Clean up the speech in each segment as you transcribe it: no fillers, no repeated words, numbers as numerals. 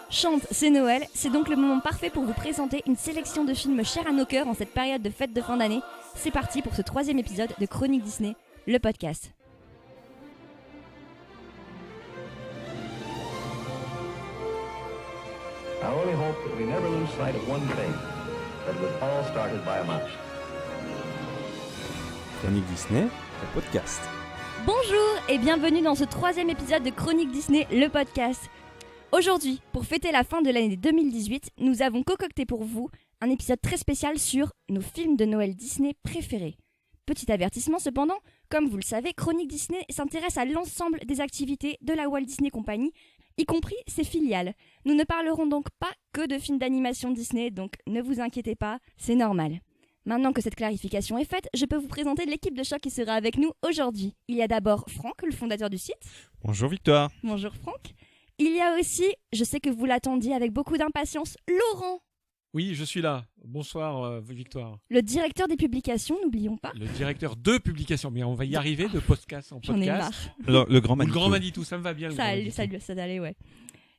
Chante, c'est Noël, c'est donc le moment parfait pour vous présenter une sélection de films chers à nos cœurs en cette période de fête de fin d'année. C'est parti pour ce 3e épisode de Chronique Disney, le podcast. I only hope that we never lose sight of one thing, that it was all started by a mouse. Chronique Disney, le podcast. Bonjour et bienvenue dans ce 3e épisode de Chronique Disney, le podcast. Aujourd'hui, pour fêter la fin de l'année 2018, nous avons concocté pour vous un épisode très spécial sur nos films de Noël Disney préférés. Petit avertissement cependant, comme vous le savez, Chronique Disney s'intéresse à l'ensemble des activités de la Walt Disney Company, y compris ses filiales. Nous ne parlerons donc pas que de films d'animation Disney, donc ne vous inquiétez pas, c'est normal. Maintenant que cette clarification est faite, je peux vous présenter l'équipe de choc qui sera avec nous aujourd'hui. Il y a d'abord Franck, le fondateur du site. Bonjour Victoire. Bonjour Franck. Il y a aussi, je sais que vous l'attendiez avec beaucoup d'impatience, Laurent. Oui, je suis là. Bonsoir Victoire. Le directeur des publications, n'oublions pas. Le directeur de publication, mais on va y arriver de podcast en podcast. J'en ai marre. Le grand Ou Manitou. le grand Manitou, ça me va bien. Ça allait, ouais.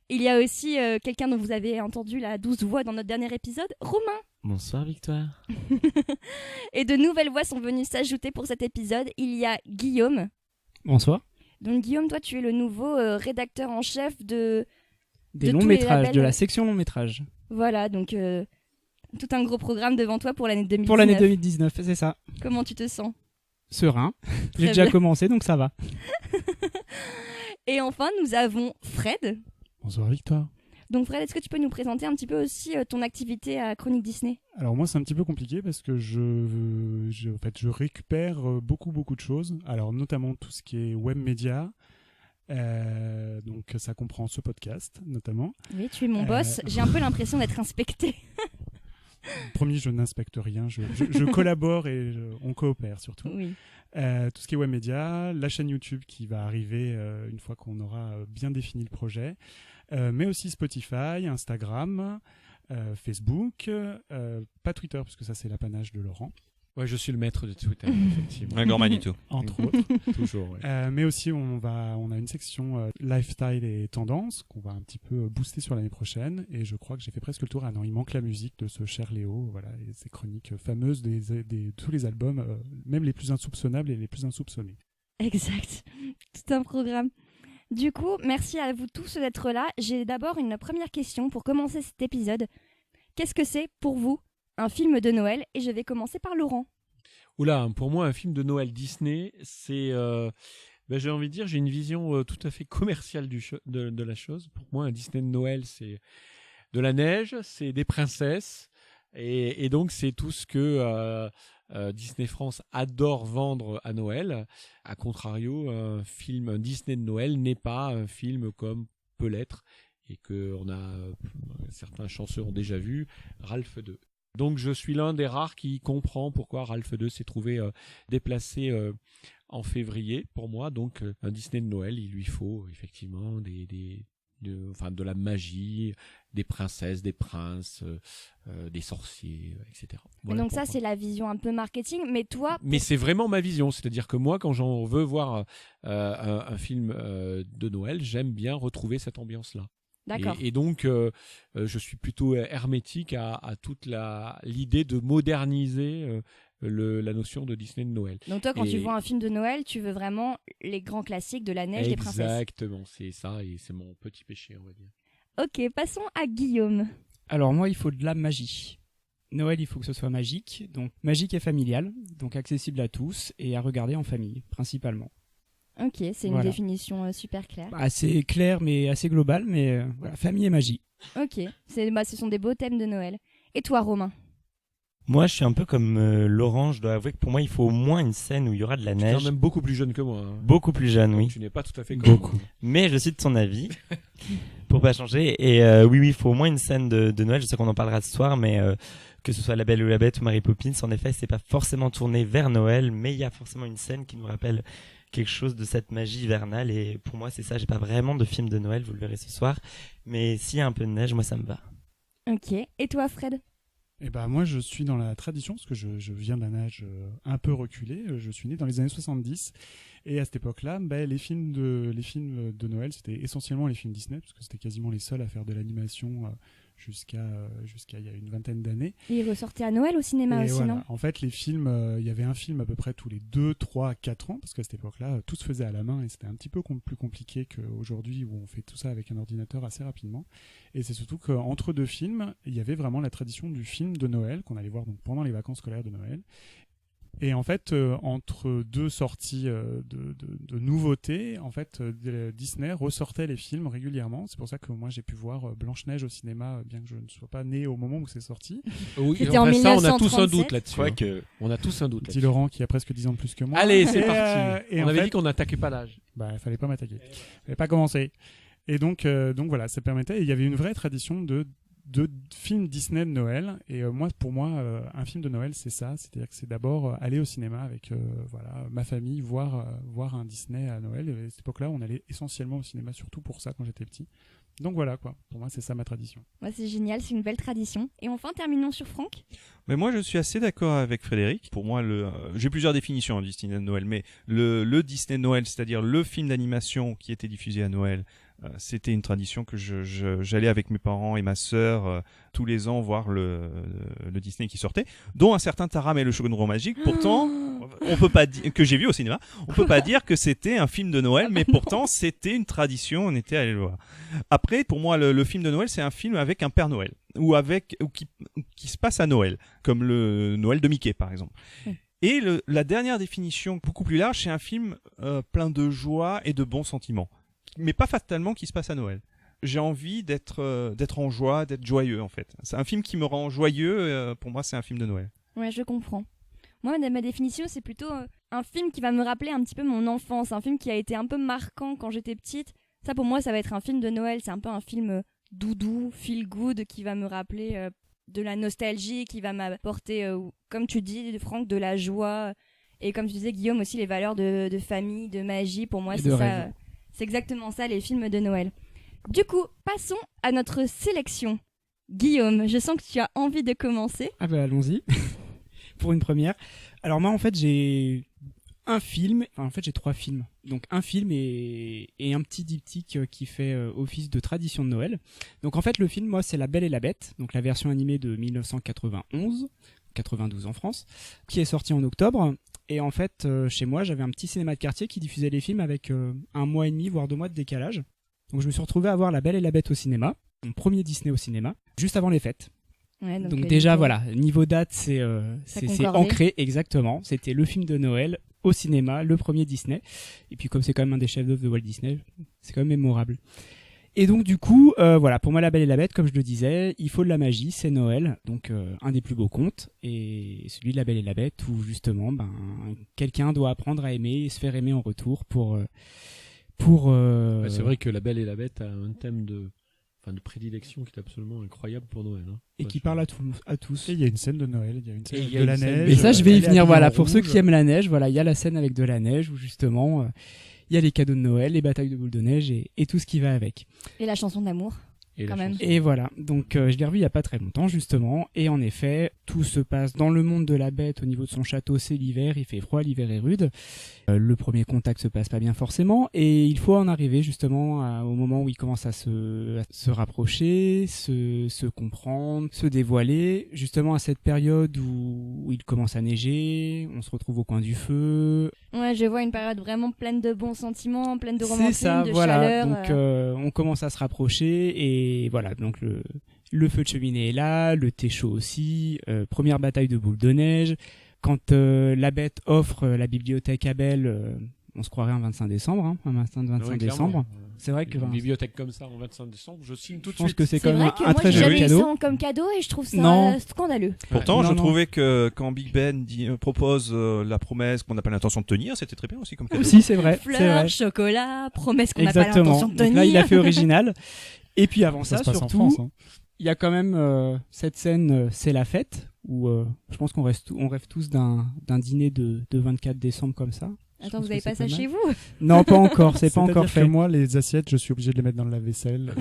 Il y a aussi quelqu'un dont vous avez entendu la douce voix dans notre dernier épisode, Romain. Bonsoir Victoire. Et de nouvelles voix sont venues s'ajouter pour cet épisode. Il y a Guillaume. Bonsoir. Donc Guillaume, toi tu es le nouveau rédacteur en chef de Des tous longs les métrages, labels. de la section long métrage. Voilà, donc tout un gros programme devant toi pour l'année 2019. Pour l'année 2019, c'est ça. Comment tu te sens? Serein. J'ai Très déjà bien. commencé, donc ça va. Et enfin, nous avons Fred. Bonsoir Victoire. Donc Fred, est-ce que tu peux nous présenter un petit peu aussi ton activité à Chronique Disney? Alors moi c'est un petit peu compliqué parce que je récupère beaucoup de choses. Alors notamment tout ce qui est web média. Donc ça comprend ce podcast notamment. Oui, tu es mon boss. J'ai un peu l'impression d'être inspecté. Promis, je n'inspecte rien. Je collabore et on coopère surtout. Oui. Tout ce qui est web média, la chaîne YouTube qui va arriver une fois qu'on aura bien défini le projet, mais aussi Spotify, Instagram, Facebook, pas Twitter parce que ça c'est l'apanage de Laurent, Ouais, je suis le maître de Twitter, effectivement. Un grand Manitou. entre autres. Toujours, ouais. Mais aussi on a une section lifestyle et tendance qu'on va un petit peu booster sur l'année prochaine, et je crois que j'ai fait presque le tour. Ah non, il manque la musique de ce cher Léo, voilà, et ces chroniques fameuses de tous les albums, même les plus insoupçonnables et les plus insoupçonnés. Exact. Tout un programme. Du coup, merci à vous tous d'être là. J'ai d'abord une première question pour commencer cet épisode. Qu'est-ce que c'est pour vous un film de Noël? Et je vais commencer par Laurent. Oula, pour moi, un film de Noël Disney, c'est... j'ai envie de dire, j'ai une vision tout à fait commerciale de la chose. Pour moi, un Disney de Noël, c'est de la neige, c'est des princesses, et donc c'est tout ce que Disney France adore vendre à Noël. A contrario, un Disney de Noël n'est pas un film comme peut l'être, et que certains chanceux ont déjà vu, Ralph 2. Donc je suis l'un des rares qui comprend pourquoi Ralph 2 s'est trouvé déplacé en février pour moi. Donc un Disney de Noël, il lui faut effectivement de la magie, des princesses, des princes, des sorciers, etc. Voilà Donc ça, pourquoi. c'est la vision un peu marketing. Mais toi, Mais c'est vraiment ma vision, c'est-à-dire que moi, quand j'en veux voir un film de Noël, j'aime bien retrouver cette ambiance-là. d'accord. Et donc, je suis plutôt hermétique à toute l'idée de moderniser la notion de Disney de Noël. Donc toi, quand tu Et- vois un film de Noël, tu veux vraiment les grands classiques de la neige, des princesses. Exactement, c'est ça, et c'est mon petit péché, on va dire. Ok, passons à Guillaume. Alors moi, il faut de la magie. Noël, il faut que ce soit magique. Donc magique et familial, donc accessible à tous et à regarder en famille, principalement. Ok, c'est une Voilà. définition super claire. Assez clair, mais assez global, mais voilà, famille et magie. Ok, ce sont des beaux thèmes de Noël. Et toi, Romain? Moi, je suis un peu comme Laurent. Je dois avouer que pour moi, il faut au moins une scène où il y aura de la Tu es neige. quand même beaucoup plus jeune que moi. Hein. Beaucoup plus jeune, oui. Tu n'es pas tout à fait comme Beaucoup. moi. Mais je suis de ton avis, pour pas changer. Et oui, il faut au moins une scène de Noël. Je sais qu'on en parlera ce soir, mais que ce soit La Belle ou la Bête ou Mary Poppins, en effet, c'est pas forcément tourné vers Noël, mais il y a forcément une scène qui nous rappelle quelque chose de cette magie hivernale. Et pour moi, c'est ça. J'ai pas vraiment de film de Noël, vous le verrez ce soir. Mais s'il y a un peu de neige, moi, ça me va. Ok, et toi, Fred? Et ben moi je suis dans la tradition parce que je viens d'un âge un peu reculé. Je suis né dans les années 70 et à cette époque-là, les films de Noël, c'était essentiellement les films Disney parce que c'était quasiment les seuls à faire de l'animation jusqu'à il y a une vingtaine d'années. Et il ressortait à Noël au cinéma Et aussi, voilà. non? En fait, les films, il y avait un film à peu près tous les 2, 3, 4 ans parce qu'à cette époque-là, tout se faisait à la main et c'était un petit peu plus compliqué qu'aujourd'hui où on fait tout ça avec un ordinateur assez rapidement. Et c'est surtout qu'entre deux films, il y avait vraiment la tradition du film de Noël qu'on allait voir donc pendant les vacances scolaires de Noël. Et en fait, entre deux sorties de nouveautés, en fait, Disney ressortait les films régulièrement. C'est pour ça que moi j'ai pu voir Blanche-Neige au cinéma, bien que je ne sois pas né au moment où c'est sorti. Oui, C'était en ça, on a tous un 1937. doute là-dessus. Quoique, On a tous un doute Dit là-dessus. Laurent qui a presque 10 ans de plus que moi. Allez, c'est Et, parti. et On en avait fait, dit qu'on n'attaquait pas l'âge. fallait pas m'attaquer. Fallait pas commencer. Et donc voilà, ça permettait. Il y avait une vraie tradition de films Disney de Noël. Et pour moi, un film de Noël, c'est ça. C'est-à-dire que c'est d'abord aller au cinéma avec ma famille, voir un Disney à Noël. Et à cette époque-là, on allait essentiellement au cinéma, surtout pour ça quand j'étais petit. Donc voilà quoi. Pour moi, c'est ça ma tradition. Ouais, c'est génial, c'est une belle tradition. Et enfin, terminons sur Franck. Mais moi, je suis assez d'accord avec Frédéric. Pour moi, j'ai plusieurs définitions du Disney de Noël, mais le Disney de Noël, c'est-à-dire le film d'animation qui était diffusé à Noël, c'était une tradition que j'allais avec mes parents et ma sœur tous les ans voir le Disney qui sortait, dont un certain Taram et le Chaudron Magique. Pourtant, on peut pas dire que j'ai vu au cinéma. On peut pas dire que c'était un film de Noël, mais pourtant c'était une tradition. On était allé le voir. Après, pour moi, le film de Noël, c'est un film avec un Père Noël ou qui se passe à Noël, comme le Noël de Mickey, par exemple. Et la dernière définition, beaucoup plus large, c'est un film plein de joie et de bons sentiments, mais pas fatalement qui se passe à Noël. J'ai envie d'être en joie, d'être joyeux en fait. C'est un film qui me rend joyeux. Pour moi, c'est un film de Noël. Ouais, je comprends. Moi, ma définition, c'est plutôt un film qui va me rappeler un petit peu mon enfance, un film qui a été un peu marquant quand j'étais petite. Ça, pour moi, ça va être un film de Noël. C'est un peu un film doudou, feel good, qui va me rappeler de la nostalgie, qui va m'apporter, comme tu dis, Franck, de la joie. Et comme tu disais, Guillaume, aussi les valeurs de famille, de magie. Pour moi, Et c'est de ça. rêve. C'est exactement ça, les films de Noël. Du coup, passons à notre sélection. Guillaume, je sens que tu as envie de commencer. Ah bah allons-y. Pour une première. Alors moi en fait j'ai un film, enfin en fait j'ai 3 films. Donc un film et un petit diptyque qui fait office de tradition de Noël. Donc en fait le film moi c'est La Belle et la Bête, donc la version animée de 1991, 92 en France, qui est sortie en octobre. Et en fait chez moi j'avais un petit cinéma de quartier qui diffusait les films avec 1 mois et demi voire 2 mois de décalage. Donc je me suis retrouvé à voir La Belle et la Bête au cinéma, mon premier Disney au cinéma, juste avant les fêtes. Ouais, Donc déjà voilà, niveau date c'est concordait. ancré exactement. C'était le film de Noël au cinéma, le premier Disney. Et puis comme c'est quand même un des chefs-d'œuvre de Walt Disney, c'est quand même mémorable. Et donc du coup, voilà, pour moi La Belle et la Bête, comme je le disais, il faut de la magie, c'est Noël, donc un des plus beaux contes, et celui de La Belle et la Bête où justement, quelqu'un doit apprendre à aimer et se faire aimer en retour pour. Ouais, c'est vrai que La Belle et la Bête a un thème de prédilection qui est absolument incroyable pour Noël. Hein. Et qui parle à tous. Et il y a une scène de Noël, il y a une scène Et avec il y a de une la scène- neige. Et ça, je vais y elle est venir. habillée Voilà, en pour ceux rouge. qui aiment la neige, voilà, il y a la scène avec de la neige où justement, il y a les cadeaux de Noël, les batailles de boules de neige et tout ce qui va avec. Et la chanson d'amour. Et quand la même. chanson. Et voilà, donc je l'ai revu il y a pas très longtemps justement, et en effet, tout se passe dans le monde de la bête au niveau de son château, c'est l'hiver, il fait froid, l'hiver est rude. Le premier contact se passe pas bien forcément, et il faut en arriver justement au moment où il commence à se rapprocher, se comprendre, se dévoiler, justement à cette période où il commence à neiger, on se retrouve au coin du feu. Ouais, je vois une période vraiment pleine de bons sentiments, pleine de C'est romantisme, ça, de voilà. chaleur. Donc on commence à se rapprocher et voilà. Donc le feu de cheminée est là, le thé chaud aussi. Première bataille de boules de neige. Quand la bête offre la bibliothèque à Belle, on se croirait un 25 décembre, hein, un matin de 25 Ouais, décembre. clairement. C'est vrai que Une bibliothèque comme ça en 25 décembre, je signe tout de je pense suite. que c'est C'est quand même vrai que un moi très j'ai joli jamais eu cadeau. ça comme cadeau et je trouve ça Non. scandaleux. Pourtant, Non, je non. trouvais que quand Big Ben propose la promesse qu'on n'a pas l'intention de tenir, c'était très bien aussi comme cadeau. Aussi, c'est vrai. c'est Fleurs, vrai. chocolat, promesse qu'on n'a pas Exactement. l'intention de Donc tenir. là, il a fait original. Et puis avant Ça ça, se passe en surtout, France. Hein. il y a quand même cette scène, c'est la fête, où je pense qu'on rêve tous d'un dîner de 24 décembre comme ça. Attends, pense vous avez que pas c'est ça pas chez mal. vous? Non, pas encore, c'est pas C'est-à-dire encore que fait. moi, les assiettes, je suis obligé de les mettre dans le lave-vaisselle.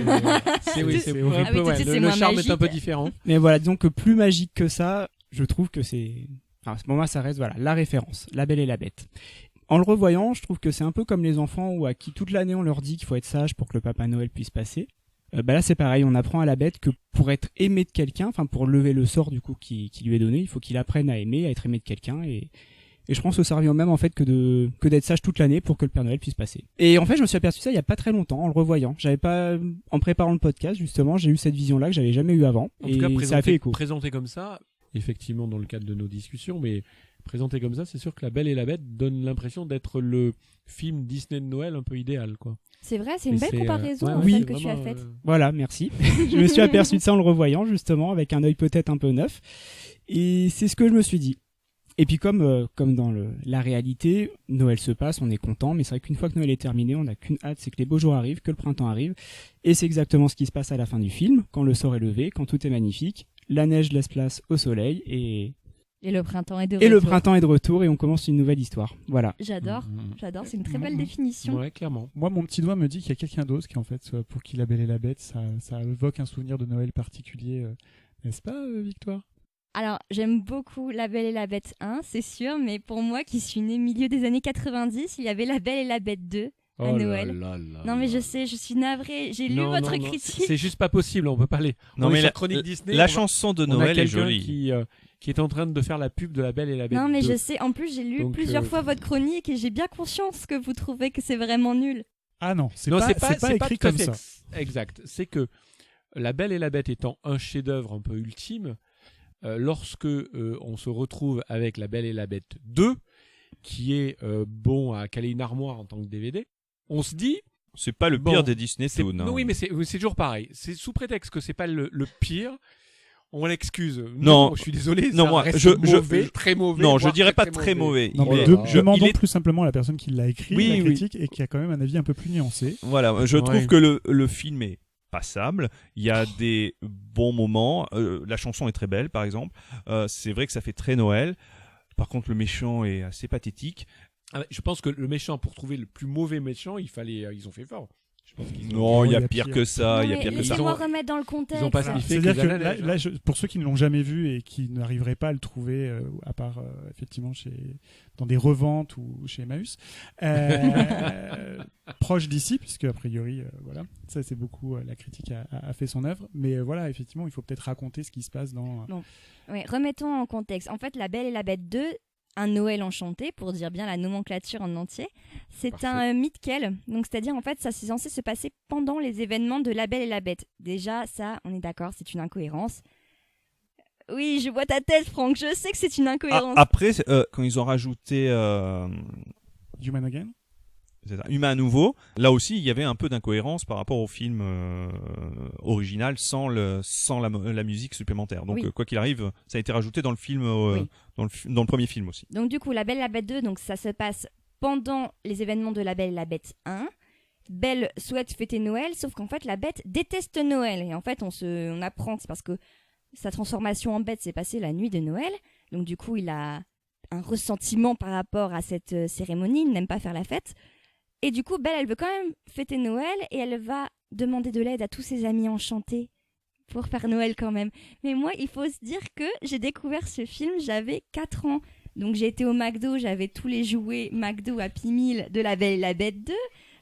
C'est oui, c'est horrible. un Ah peu, oui, ouais, tu sais, c'est le moins charme magique. est un peu différent. Mais voilà, disons que plus magique que ça, je trouve que c'est... Enfin, pour moi, ça reste voilà, la référence, La Belle et la Bête. En le revoyant, je trouve que c'est un peu comme les enfants où à qui toute l'année on leur dit qu'il faut être sage pour que le Papa Noël puisse passer. Bah là, c'est pareil, on apprend à la bête que pour être aimé de quelqu'un, enfin pour lever le sort du coup qui lui est donné, il faut qu'il apprenne à aimer, à être aimé de quelqu'un et je pense que ça revient au même en fait que d'être sage toute l'année pour que le Père Noël puisse passer. Et en fait, je me suis aperçu de ça il y a pas très longtemps en le revoyant. J'avais pas en préparant le podcast justement, j'ai eu cette vision là que j'avais jamais eu avant En et tout cas, ça a fait écho. présenté comme ça, effectivement dans le cadre de nos discussions, mais présenté comme ça, c'est sûr que La Belle et la Bête donne l'impression d'être le film Disney de Noël un peu idéal, quoi. C'est vrai, c'est une Et belle c'est, comparaison ouais, en oui, fait, c'est que tu as vraiment, faite. Voilà, merci. Je me suis aperçu de ça en le revoyant justement avec un œil peut-être un peu neuf et c'est ce que je me suis dit. Et puis comme dans la réalité, Noël se passe, on est content, mais c'est vrai qu'une fois que Noël est terminé, on n'a qu'une hâte, c'est que les beaux jours arrivent, que le printemps arrive, et c'est exactement ce qui se passe à la fin du film, quand le sort est levé, quand tout est magnifique, la neige laisse place au soleil, et Le printemps est de le retour. printemps est de retour, et on commence une nouvelle histoire. Voilà. J'adore, Mhm. j'adore, c'est une très belle Mhm. définition. Ouais, clairement. Moi, mon petit doigt me dit qu'il y a quelqu'un d'autre qui, en fait, pour qui La Belle et la Bête, ça évoque un souvenir de Noël particulier. N'est-ce pas, Victoire? Alors, j'aime beaucoup La Belle et la Bête 1, c'est sûr, mais pour moi qui suis née milieu des années 90, il y avait La Belle et la Bête 2 à Oh là Noël. là là Non mais là. je sais, je suis navrée, j'ai lu Non, votre non, non, critique. c'est juste pas possible, on peut pas aller. Non, On est mais sur Chronique Disney. la on va- chanson de on a Noël est quelqu'un jolie. qui est en train de faire la pub de La Belle et la Bête. Non mais 2. je sais, en plus j'ai lu Donc, plusieurs fois votre chronique et j'ai bien conscience que vous trouvez que c'est vraiment nul. Ah non, c'est Non, pas, c'est pas écrit tout à comme fait ça. Exact. C'est que La Belle et la Bête étant un chef-d'œuvre un peu ultime, lorsque on se retrouve avec La Belle et la Bête 2, qui est bon à caler une armoire en tant que DVD, on se dit C'est pas le Bon, pire des Disney c'est- Toon. non, oui, mais c'est toujours pareil. C'est sous prétexte que c'est pas le pire. On l'excuse. Non. Je suis désolé. Non, ça moi, reste je- mauvais, je- très mauvais. Non, je voire dirais très, pas très très mauvais. Non, Il mais est- demandons il est- plus simplement à la personne qui l'a écrit, Oui, la oui. critique, et qui a quand même un avis un peu plus nuancé. Voilà, je Ouais. trouve que le film est passable. Il y a des bons moments. La chanson est très belle, par exemple. C'est vrai que ça fait très Noël. Par contre, le méchant est assez pathétique. Ah, je pense que le méchant, pour trouver le plus mauvais méchant, ils ont fait fort. Je pense qu'ils ont- Non, il y a il y a pire pire. que ça. Non, Il y a mais pire que ça. laissez-moi Ils ont- remettre dans le contexte. ils ont pas Voilà. sniffé. C'est-à-dire que que de la neige, là, pour ceux qui ne l'ont jamais vu et qui n'arriveraient pas à le trouver, à part effectivement dans des reventes ou chez Emmaüs, proche d'ici, puisque a priori, voilà, ça c'est beaucoup la critique a fait son œuvre. Mais voilà, effectivement, il faut peut-être raconter ce qui se passe dans. Ouais, remettons en contexte. En fait, La Belle et la Bête 2, un Noël enchanté, pour dire bien la nomenclature en entier, c'est Parfait. un Mitkel. Donc, c'est-à-dire, en fait, ça c'est censé se passer pendant les événements de La Belle et la Bête. Déjà, ça, on est d'accord, c'est une incohérence. Oui, je vois ta tête, Franck, je sais que c'est une incohérence. Après, quand ils ont rajouté Human Again. c'est ça, Humain à nouveau, là aussi, il y avait un peu d'incohérence par rapport au film original sans la musique supplémentaire. Donc, Oui. quoi qu'il arrive, ça a été rajouté dans le film, Oui. dans le premier film aussi. Donc du coup, La Belle et la Bête 2, donc ça se passe pendant les événements de La Belle et la Bête 1. Belle souhaite fêter Noël, sauf qu'en fait, la Bête déteste Noël. Et en fait, on apprend, c'est parce que sa transformation en bête s'est passée la nuit de Noël. Donc du coup, il a un ressentiment par rapport à cette cérémonie, il n'aime pas faire la fête. Et du coup, Belle, elle veut quand même fêter Noël et elle va demander de l'aide à tous ses amis enchantés pour faire Noël quand même. Mais moi, il faut se dire que j'ai découvert ce film, j'avais 4 ans. Donc j'ai été au McDo, j'avais tous les jouets McDo Happy Meal de La Belle et la Bête 2.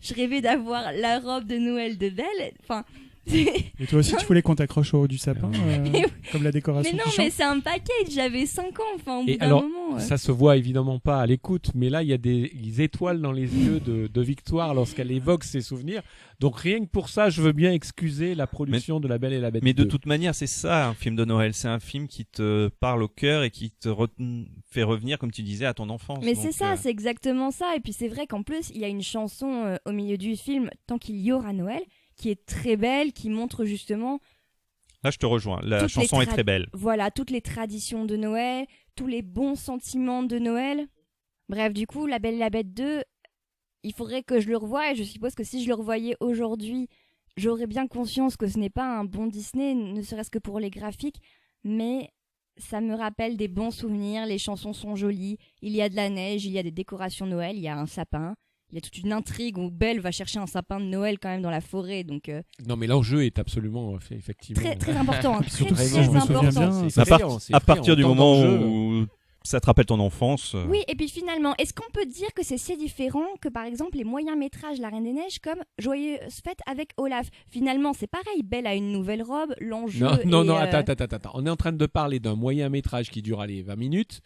Je rêvais d'avoir la robe de Noël de Belle. Enfin, Et toi aussi, tu voulais qu'on t'accroche au haut du sapin, Mais oui. comme la décoration mais non, qui chante. mais c'est un package, j'avais 5 ans, enfin au bout Et d'un alors, moment. ça se voit évidemment pas à l'écoute, mais là, il y a des étoiles dans les yeux de Victoire lorsqu'elle évoque ses souvenirs. Donc rien que pour ça, je veux bien excuser la production de La Belle et la Bête Mais de 2. toute manière, c'est ça un film de Noël. C'est un film qui te parle au cœur et qui te fait revenir, comme tu disais, à ton enfance. Mais Donc, c'est ça, c'est exactement ça. Et puis c'est vrai qu'en plus, il y a une chanson au milieu du film, Tant qu'il y aura Noël, qui est très belle, qui montre justement Là, je te rejoins. La toutes chanson les est très belle. voilà, toutes les traditions de Noël, tous les bons sentiments de Noël. Bref, du coup, La Belle et la Bête 2, il faudrait que je le revoie et je suppose que si je le revoyais aujourd'hui, j'aurais bien conscience que ce n'est pas un bon Disney, ne serait-ce que pour les graphiques, mais ça me rappelle des bons souvenirs, les chansons sont jolies, il y a de la neige, il y a des décorations Noël, il y a un sapin, il y a toute une intrigue où Belle va chercher un sapin de Noël quand même dans la forêt, donc Non, mais l'enjeu est absolument, effectivement... très, très important. Hein, Surtout très, si très je me souviens important. bien, C'est À, effrayant, c'est à effrayant. partir du En temps moment d'enjeu, où ça te rappelle ton enfance. Oui, et puis finalement, est-ce qu'on peut dire que c'est si différent que par exemple les moyens métrages La Reine des Neiges comme Joyeuse Fête avec Olaf? Finalement, c'est pareil, Belle a une nouvelle robe, l'enjeu Non, est, attends. On est en train de parler d'un moyen métrage qui dure 20 minutes.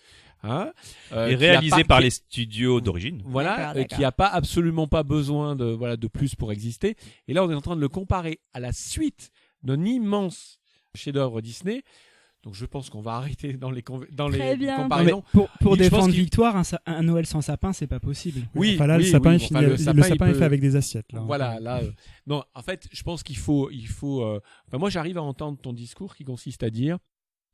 Hein, Et réalisé par les studios d'origine. Voilà, D'accord. qui a absolument pas besoin de plus pour exister. Et là, on est en train de le comparer à la suite d'un immense chef-d'œuvre Disney. Donc je pense qu'on va arrêter dans les Très bien. comparaisons. pour Je pense défendre qu'il- Victoire, un Noël sans sapin, c'est pas possible. Oui, Enfin là, le oui, sapin, oui, est fini, enfin, le sapin il est peut- fait avec des assiettes. Là. Voilà, là. Non, en fait, je pense qu'il faut. Enfin, moi, j'arrive à entendre ton discours qui consiste à dire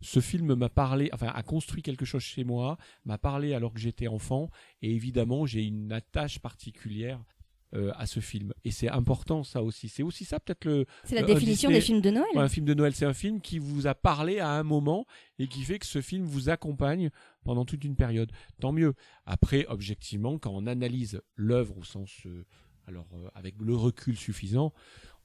ce film m'a parlé, enfin, a construit quelque chose chez moi, m'a parlé alors que j'étais enfant, et évidemment, j'ai une attache particulière à ce film. Et c'est important, ça aussi. C'est aussi ça, peut-être c'est la un définition Disney- des films de Noël. un film de Noël. C'est un film qui vous a parlé à un moment et qui fait que ce film vous accompagne pendant toute une période. Tant mieux. Après, objectivement, quand on analyse l'œuvre au sens, avec le recul suffisant,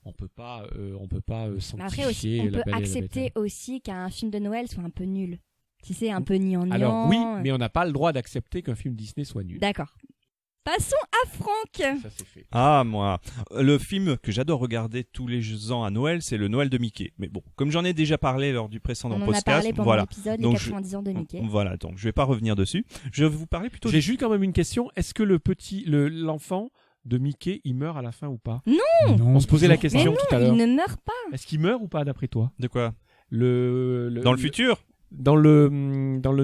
on peut pas Mais sanctifier après aussi, on La peut Belle et la accepter Bête. aussi qu'un film de Noël soit un peu nul. Tu sais, un peu gnangnan. Alors oui, mais on n'a pas le droit d'accepter qu'un film Disney soit nul. D'accord. Passons à Franck. Ça c'est fait. Ah, moi, le film que j'adore regarder tous les ans à Noël, c'est le Noël de Mickey. Mais bon, comme j'en ai déjà parlé lors du précédent On en a podcast, parlé pendant voilà. l'épisode, les Donc 90 ans de Mickey. Voilà, donc je vais pas revenir dessus. Je vais vous parler plutôt J'ai juste quand même une question. Est-ce que l'enfant de Mickey, il meurt à la fin ou pas? Non, On se posait la Mais question non, tout à l'heure. il ne meurt pas. Est-ce qu'il meurt ou pas d'après toi? de quoi Dans Dans le futur Dans le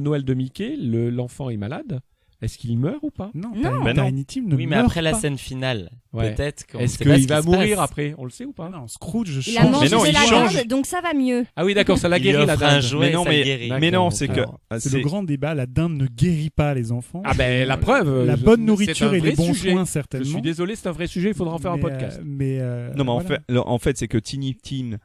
Noël de Mickey, l'enfant est malade. Est-ce qu'il meurt ou pas? Non, Non. Ben non. Tiny Tim ne Oui, mais meurt après la pas. scène finale, Ouais. peut-être qu'on Est-ce sait pas qu'il ce va qui se mourir passe. après? On le sait ou pas? Non, Scrooge Il a change. mangé non, de il la change. dinde, donc ça va mieux. Ah oui, d'accord, ça l'a Il guéri lui la offre un dinde. jouet, Mais non, ça le mais- guérit. D'accord. Mais non, c'est que Alors, c'est le grand débat. La dinde ne guérit pas les enfants. Ah ben la preuve. La je- bonne c'est nourriture un et les vrai bons sujet. soins, Je certainement. suis désolé, c'est un vrai sujet, il faudra en faire un Mais, podcast. Non, mais voilà. en fait, c'est que Tiny Tim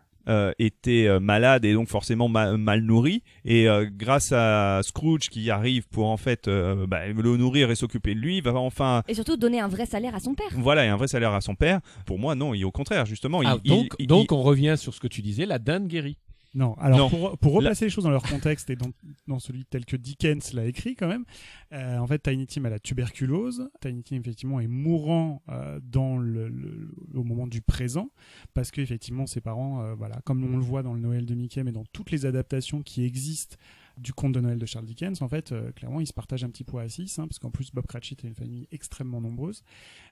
était malade et donc forcément mal nourri. Et grâce à Scrooge qui arrive pour en fait le nourrir et s'occuper de lui, il va enfin Et surtout donner un vrai salaire à son père. voilà et un vrai salaire à son père. Pour moi, non, au contraire, justement. Ah, donc on revient sur ce que tu disais, la dinde guérit. Non, alors Non. pour replacer les choses dans leur contexte et dans celui tel que Dickens l'a écrit quand même, en fait Tiny Tim a la tuberculose. Tiny Tim effectivement est mourant au moment du présent parce que effectivement ses parents, voilà, comme on le voit dans le Noël de Mickey, mais dans toutes les adaptations qui existent du conte de Noël de Charles Dickens, en fait, clairement, ils se partagent un petit pot à 6, parce qu'en plus, Bob Cratchit a une famille extrêmement nombreuse,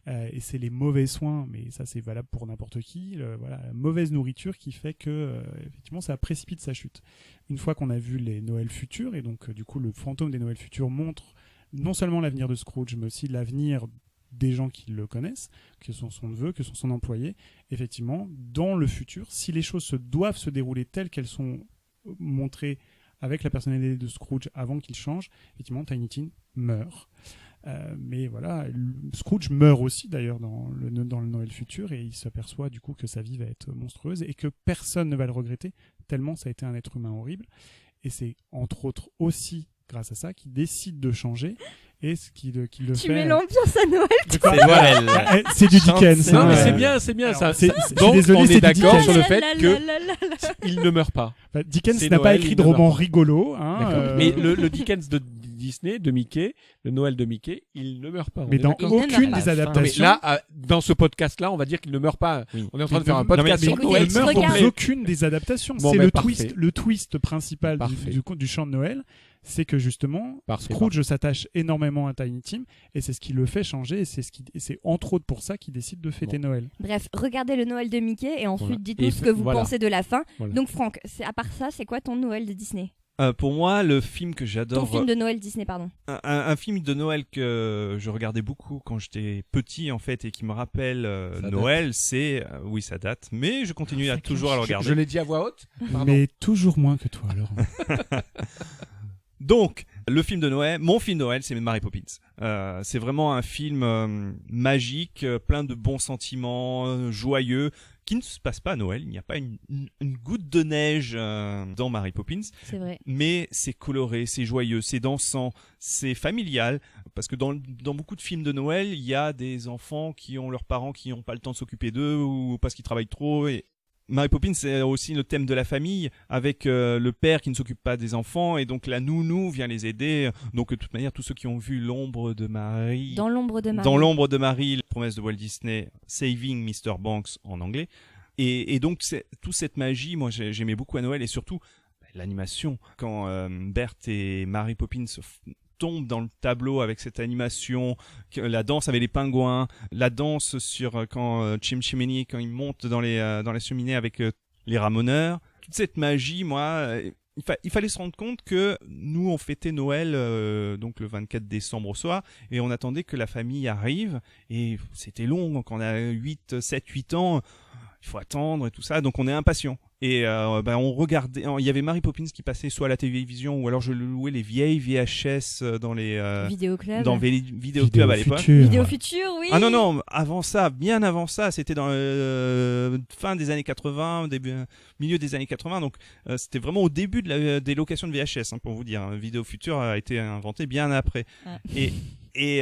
et c'est les mauvais soins, mais ça, c'est valable pour n'importe qui, voilà, la mauvaise nourriture qui fait que, effectivement, ça précipite sa chute. Une fois qu'on a vu les Noëls futurs, et donc, du coup, le fantôme des Noëls futurs montre non seulement l'avenir de Scrooge, mais aussi l'avenir des gens qui le connaissent, que sont son neveu, que sont son employé. Effectivement, dans le futur, si les choses doivent se dérouler telles qu'elles sont montrées avec la personnalité de Scrooge avant qu'il change, effectivement, Tiny Tim meurt. Mais voilà, Scrooge meurt aussi d'ailleurs dans le Noël futur et il s'aperçoit du coup que sa vie va être monstrueuse et que personne ne va le regretter tellement ça a été un être humain horrible. Et c'est entre autres aussi grâce à ça qu'il décide de changer et ce qu'il le fait. Tu mets l'ambiance à Noël. C'est Noël. C'est du Dickens. Non, hein, mais euh, c'est bien alors, ça. c'est- je suis Donc désolé, on c'est est du d'accord Dickens. sur le fait La, la, que la, la, la. il ne meurt pas. Bah, Dickens C'est n'a pas Noël, écrit il de ne meurt roman pas. rigolo. Hein, D'accord. Mais le Dickens de Disney, de Mickey, le Noël de Mickey, il ne meurt pas. On mais est dans d'accord. Il ne meurt aucune pas. des À la fin. Non, mais adaptations. là, dans ce podcast-là, on va dire qu'il ne meurt pas. Oui. On est en train de Mais faire un non, podcast mais sur écoutez, Noël. il meurt regarde. dans aucune des adaptations. Bon, c'est ben, le parfait. twist principal Parfait. du chant de Noël, c'est que justement Parfait, Scrooge s'attache énormément à Tiny Tim et c'est ce qui le fait changer et c'est entre autres pour ça qu'il décide de fêter Noël. Bref, regardez le Noël de Mickey et ensuite Voilà. dites-nous Et ce que vous voilà. pensez de la fin. Voilà. Donc Franck, à part ça, c'est quoi ton Noël de Disney? Pour moi, le film que Ton j'adore, film de Noël Disney, pardon. un film de Noël que je regardais beaucoup quand j'étais petit en fait et qui me rappelle Ça Noël, c'est oui ça date, mais je continue toujours à le regarder. Je l'ai dit à voix haute. Pardon. Mais toujours moins que toi, Laurent. Donc, le film de Noël, mon film de Noël, c'est Mary Poppins. C'est vraiment un film magique, plein de bons sentiments, joyeux, qui ne se passe pas à Noël. Il n'y a pas une goutte de neige dans Mary Poppins. C'est vrai. Mais c'est coloré, c'est joyeux, c'est dansant, c'est familial. Parce que dans beaucoup de films de Noël, il y a des enfants qui ont leurs parents qui n'ont pas le temps de s'occuper d'eux ou parce qu'ils travaillent trop. Et Mary Poppins, c'est aussi le thème de la famille, avec le père qui ne s'occupe pas des enfants, et donc la nounou vient les aider. Donc de toute manière, tous ceux qui ont vu L'ombre de Marie, Dans l'ombre de Marie. Dans l'ombre de Marie, la promesse de Walt Disney, Saving Mr. Banks en anglais. Et donc toute cette magie, moi j'aimais beaucoup à Noël, et surtout l'animation. Quand Bert et Mary Poppins tombe dans le tableau avec cette animation, la danse avec les pingouins, la danse sur quand Chim Chimney, quand il monte dans la cheminée avec les ramoneurs, toute cette magie, moi, il fallait se rendre compte que nous on fêtait Noël donc le 24 décembre au soir, et on attendait que la famille arrive, et c'était long quand on a 7-8 ans, il faut attendre et tout ça, donc on est impatient. Et on regardait, il y avait Mary Poppins qui passait soit à la télévision, ou alors je louais les vieilles VHS dans les Vidéoclub. dans les vidéoclubs à l'époque. Vidéo future, oui. Ah non, avant ça, bien avant ça, c'était dans fin des années 80, milieu des années 80, donc c'était vraiment au début des locations de VHS, pour vous dire. Vidéo future a été inventé bien après. Ah. Et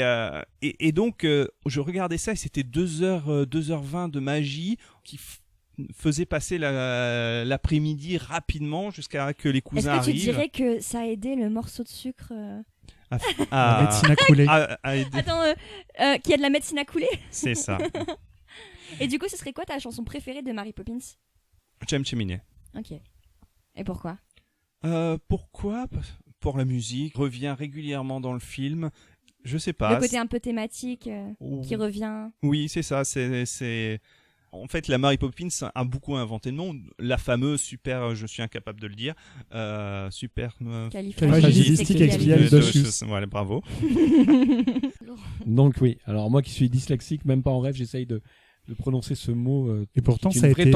donc je regardais ça, et c'était 2h20 de magie qui faisait passer l'après-midi rapidement jusqu'à que les cousins arrivent. Est-ce que tu dirais que ça a aidé le morceau de sucre la médecine à couler. Attends, qu'il y a de la médecine à couler. C'est ça. Et du coup, ce serait quoi ta chanson préférée de Mary Poppins? Chim Chimney. Ok. Et pourquoi? Pourquoi? Pour la musique, revient régulièrement dans le film. Je sais pas. Le côté un peu thématique qui revient. Oui, c'est ça. C'est en fait, la Mary Poppins a beaucoup inventé le nom. La fameuse super, je suis incapable de le dire, super califragilisticexpialidocious. Voilà, bravo. Donc oui. Alors moi qui suis dyslexique, même pas en rêve, j'essaye de prononcer ce mot. Et pourtant, ça a été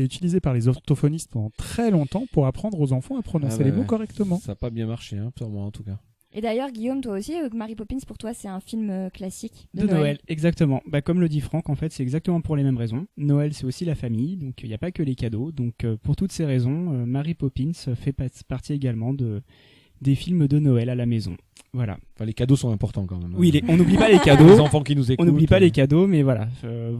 utilisé par les orthophonistes pendant très longtemps pour apprendre aux enfants à prononcer les mots correctement. Ça n'a pas bien marché, pour moi en tout cas. Et d'ailleurs, Guillaume, toi aussi, Mary Poppins, pour toi, c'est un film classique de Noël. Exactement. Comme le dit Franck, en fait, c'est exactement pour les mêmes raisons. Noël, c'est aussi la famille, donc il n'y a pas que les cadeaux. Donc pour toutes ces raisons, Mary Poppins fait partie également des films de Noël à la maison. Voilà. Enfin, les cadeaux sont importants quand même. Oui, on n'oublie pas les cadeaux. Les enfants qui nous écoutent. On n'oublie pas les cadeaux, mais voilà,